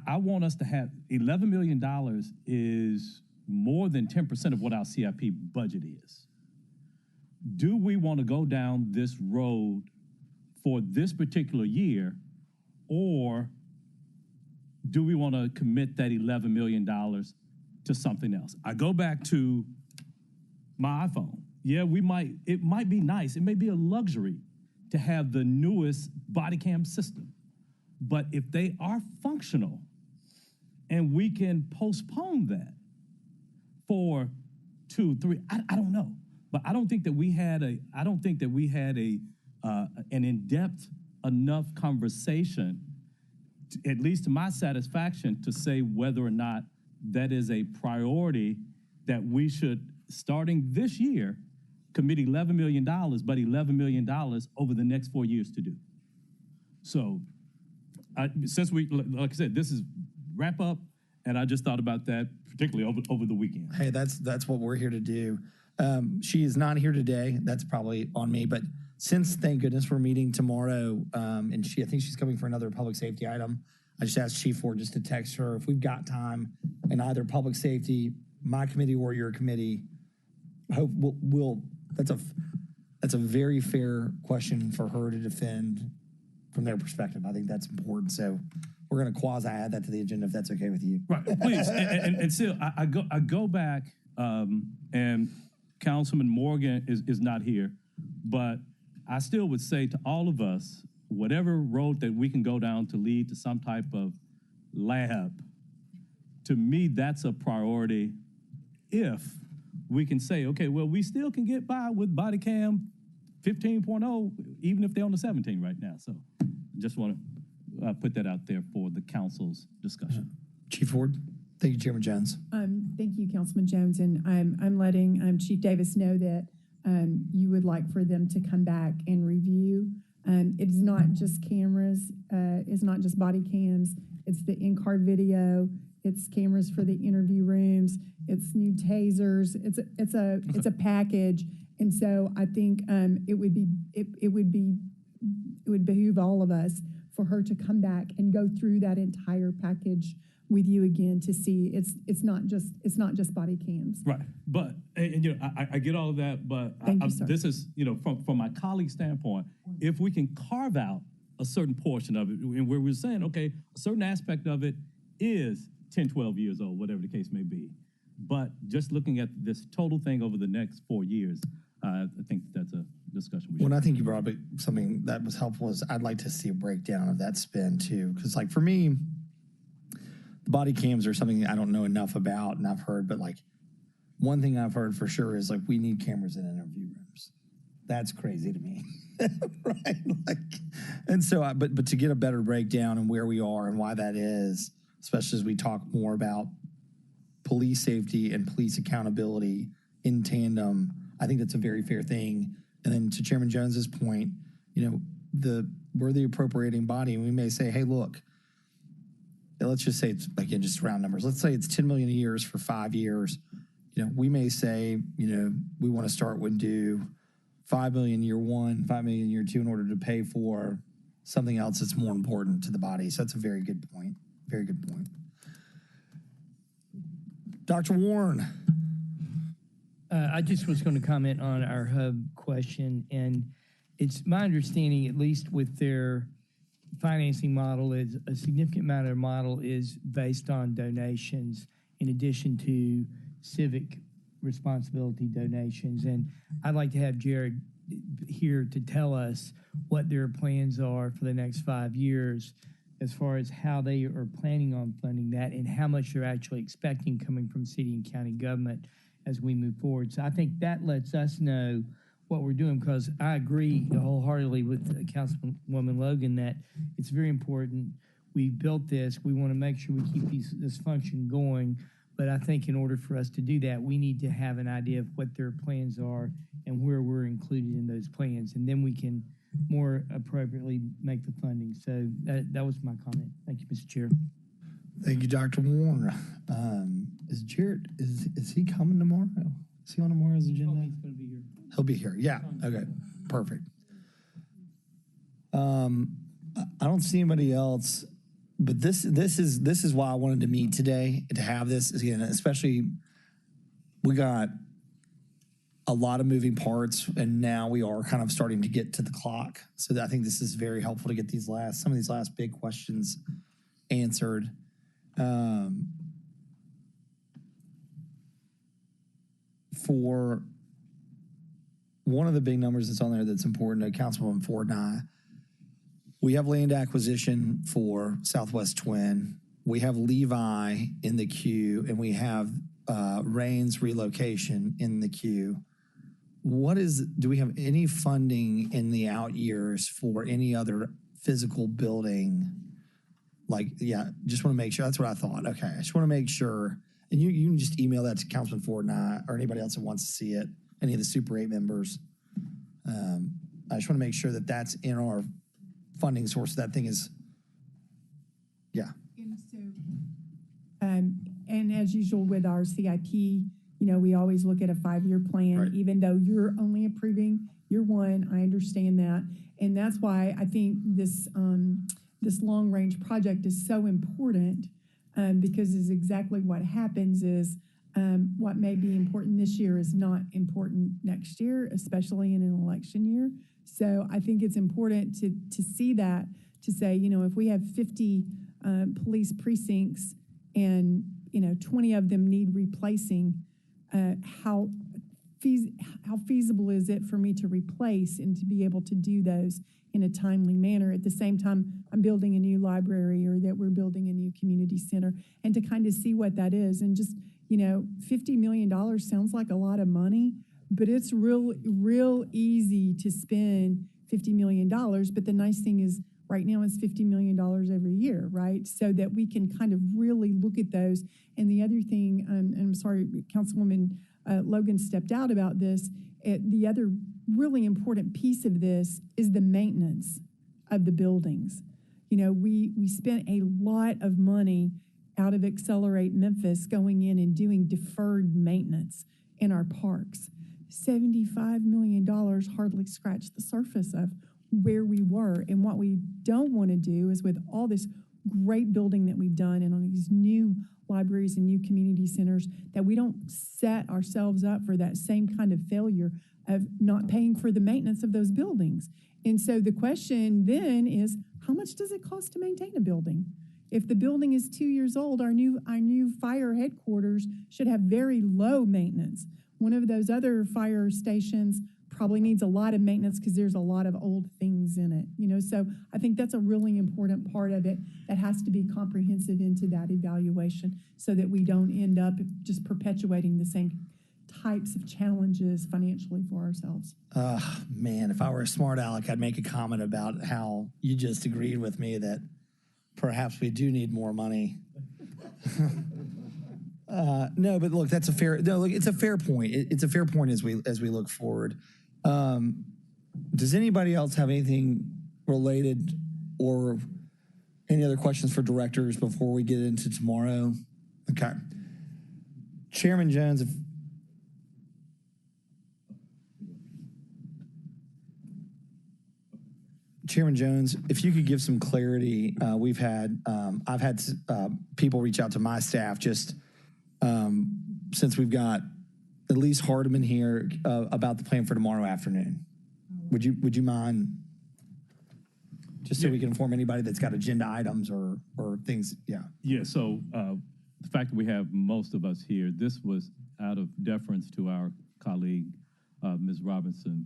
I want us to have $11 million is more than 10% of what our CIP budget is. Do we want to go down this road for this particular year, or do we want to commit that $11 million to something else? I go back to my iPhone. Yeah, it might be nice. It may be a luxury to have the newest body cam system. But if they are functional and we can postpone that for 2, 3, I don't know. But I don't think that we had an in-depth enough conversation, at least to my satisfaction, to say whether or not that is a priority that we should, starting this year, commit $11 million, but $11 million over the next 4 years to do. So, since like I said, this is wrap up, and I just thought about that, particularly over the weekend. Hey, that's what we're here to do. She is not here today. That's probably on me. But since, thank goodness, we're meeting tomorrow, and I think she's coming for another public safety item, I just asked Chief Ford just to text her if we've got time in either public safety, my committee, or your committee. Hope we'll that's a very fair question for her to defend from their perspective. I think that's important. So we're going to quasi-add that to the agenda if that's okay with you. Right, please. and still, I go back, and Councilman Morgan is not here, but I still would say to all of us, whatever road that we can go down to lead to some type of lab, to me, that's a priority if we can say, okay, well, we still can get by with body cam 15.0, even if they're on the 17 right now. So just want to put that out there for the council's discussion. Chief Ford. Thank you, Chairman Jones. Thank you, Councilman Jones. And I'm letting Chief Davis know that you would like for them to come back and review. It's not just cameras. It's not just body cams. It's the in-car video. It's cameras for the interview rooms. It's new tasers. It's a package. And so I think it would behoove all of us for her to come back and go through that entire package with you again to see it's not just body cams. Right, but and I get all of that, but this is from my colleague standpoint, if we can carve out a certain portion of it, and where we're saying okay, a certain aspect of it is 10, 12 years old, whatever the case may be, but just looking at this total thing over the next 4 years, I think that's a discussion. Well, I think you brought up something that was helpful. Is I'd like to see a breakdown of that spend too, because like for me, the body cams are something I don't know enough about, and I've heard, but like one thing I've heard for sure is like we need cameras in interview rooms. That's crazy to me, right? Like, and so, but to get a better breakdown and where we are and why that is, especially as we talk more about police safety and police accountability in tandem. I think that's a very fair thing. And then to Chairman Jones's point, we're the appropriating body, and we may say, hey, look, let's just say it's, again, just round numbers. Let's say it's 10 million a year for 5 years. We may say, we want to start and do 5 million year one, 5 million year two in order to pay for something else that's more important to the body. So that's a very good point. Very good point. Dr. Warren. I just was going to comment on our hub question, and it's my understanding, at least with their financing model, is a significant amount of their model is based on donations in addition to civic responsibility donations. And I'd like to have Jared here to tell us what their plans are for the next 5 years as far as how they are planning on funding that and how much they're actually expecting coming from city and county government as we move forward. So I think that lets us know what we're doing, because I agree wholeheartedly with Councilwoman Logan that it's very important. We built this. We want to make sure we keep this function going. But I think in order for us to do that, we need to have an idea of what their plans are and where we're included in those plans. And then we can more appropriately make the funding. So that was my comment. Thank you, Mr. Chair. Thank you, Dr. Warren. Is Jared, is he coming tomorrow? Is he on tomorrow's agenda? He's going to be here. He'll be here. Yeah. Okay. Perfect. I don't see anybody else, but this is why I wanted to meet today, to have this again, especially we got a lot of moving parts, and now we are kind of starting to get to the clock. So I think this is very helpful to get some of these last big questions answered. For one of the big numbers that's on there that's important to Councilwoman Ford and I, we have land acquisition for Southwest Twin. We have Levi in the queue, and we have Rains relocation in the queue. Do we have any funding in the out years for any other physical building? Just want to make sure. That's what I thought. Okay, I just want to make sure. And you can just email that to Councilman Ford and I, or anybody else that wants to see it, any of the Super 8 members. I just want to make sure that that's in our funding source. That thing is, yeah. And as usual with our CIP, we always look at a 5-year plan, right, even though you're only approving year one. I understand that. And that's why I think this long-range project is so important, because is exactly what happens is what may be important this year is not important next year, especially in an election year. So I think it's important to see that, to say, if we have 50 police precincts and 20 of them need replacing, how feasible is it for me to replace and to be able to do those in a timely manner? At the same time, I'm building a new library, or that we're building a new community center, and to kind of see what that is. And just, $50 million sounds like a lot of money, but it's real easy to spend $50 million. But the nice thing is right now it's $50 million every year, right? So that we can kind of really look at those. And the other thing, and I'm sorry, Councilwoman Logan stepped out about this, the other really important piece of this is the maintenance of the buildings. We spent a lot of money out of Accelerate Memphis going in and doing deferred maintenance in our parks. $75 million hardly scratched the surface of where we were. And what we don't want to do is, with all this great building that we've done and on these new libraries and new community centers, that we don't set ourselves up for that same kind of failure of not paying for the maintenance of those buildings. And so the question then is, how much does it cost to maintain a building? If the building is 2 years old, our new fire headquarters should have very low maintenance. One of those other fire stations probably needs a lot of maintenance because there's a lot of old things in it. So I think that's a really important part of it that has to be comprehensive into that evaluation, so that we don't end up just perpetuating the same types of challenges financially for ourselves. Man, if I were a smart aleck, I'd make a comment about how you just agreed with me that perhaps we do need more money No, but look, that's a fair. No, look, it's a fair point. It's a fair point as we look forward. Does anybody else have anything related or any other questions for directors before we get into tomorrow? Okay, Chairman Jones, if you could give some clarity, I've had people reach out to my staff just since we've got at least Hardeman here about the plan for tomorrow afternoon. Would you mind, just so we can inform anybody that's got agenda items or things? Yeah. Yeah. So the fact that we have most of us here, this was out of deference to our colleague, Ms. Robinson.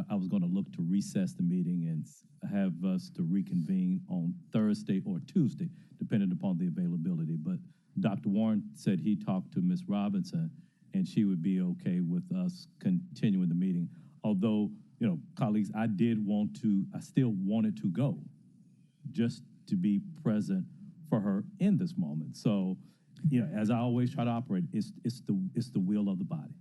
I was going to look to recess the meeting and have us to reconvene on Thursday or Tuesday, depending upon the availability. But Dr. Warren said he talked to Ms. Robinson, and she would be okay with us continuing the meeting. Although, colleagues, I still wanted to go, just to be present for her in this moment. So, as I always try to operate, it's the will of the body.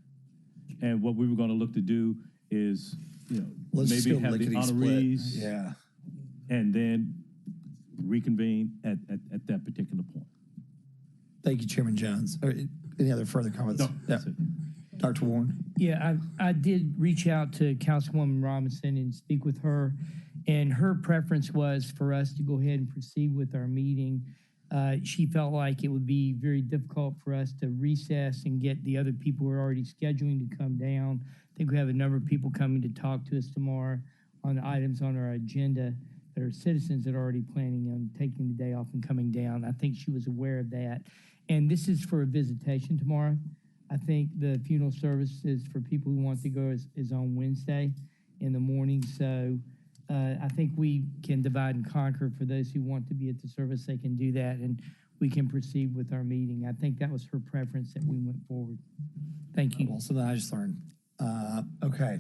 And what we were going to look to do is, maybe have the honorees, and then reconvene at that particular point. Thank you, Chairman Jones. Any other further comments? No, that's it. Dr. Warren? Yeah, I did reach out to Councilwoman Robinson and speak with her, and her preference was for us to go ahead and proceed with our meeting. She felt like it would be very difficult for us to recess and get the other people who are already scheduling to come down. I think we have a number of people coming to talk to us tomorrow on the items on our agenda that are citizens that are already planning on taking the day off and coming down. I think she was aware of that. And this is for a visitation tomorrow. I think the funeral services for people who want to go is on Wednesday in the morning. So I think we can divide and conquer. For those who want to be at the service, they can do that, and we can proceed with our meeting. I think that was her preference that we went forward. Thank you. Well, so then I just learned. Okay.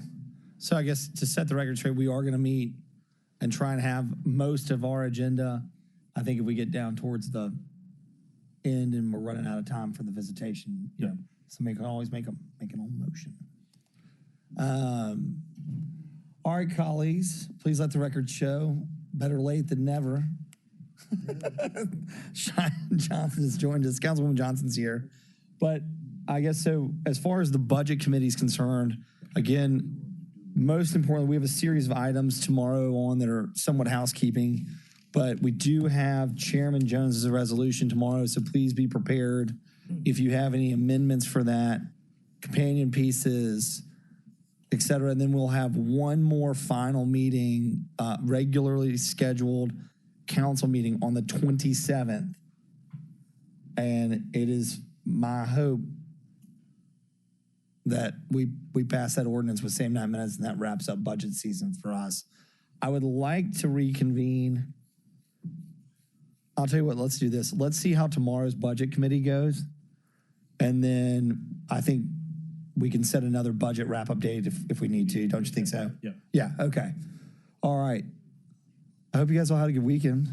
So I guess to set the record straight, we are going to meet and try and have most of our agenda. I think if we get down towards the end and we're running out of time for the visitation, somebody can always make an own motion. All right, colleagues, please let the record show. Better late than never. Johnson has joined us. Councilwoman Johnson's here. But I guess so, as far as the budget committee is concerned, again, most importantly, we have a series of items tomorrow on that are somewhat housekeeping, but we do have Chairman Jones's resolution tomorrow, so please be prepared if you have any amendments for that, companion pieces, et cetera. And then we'll have one more final meeting, regularly scheduled council meeting on the 27th. And it is my hope that we pass that ordinance with same 9 minutes, and that wraps up budget season for us. I would like to reconvene. I'll tell you what, let's do this. Let's see how tomorrow's budget committee goes. And then I think we can set another budget wrap-up date if we need to. Don't you think so? Yeah. Yeah, okay. All right. I hope you guys all had a good weekend.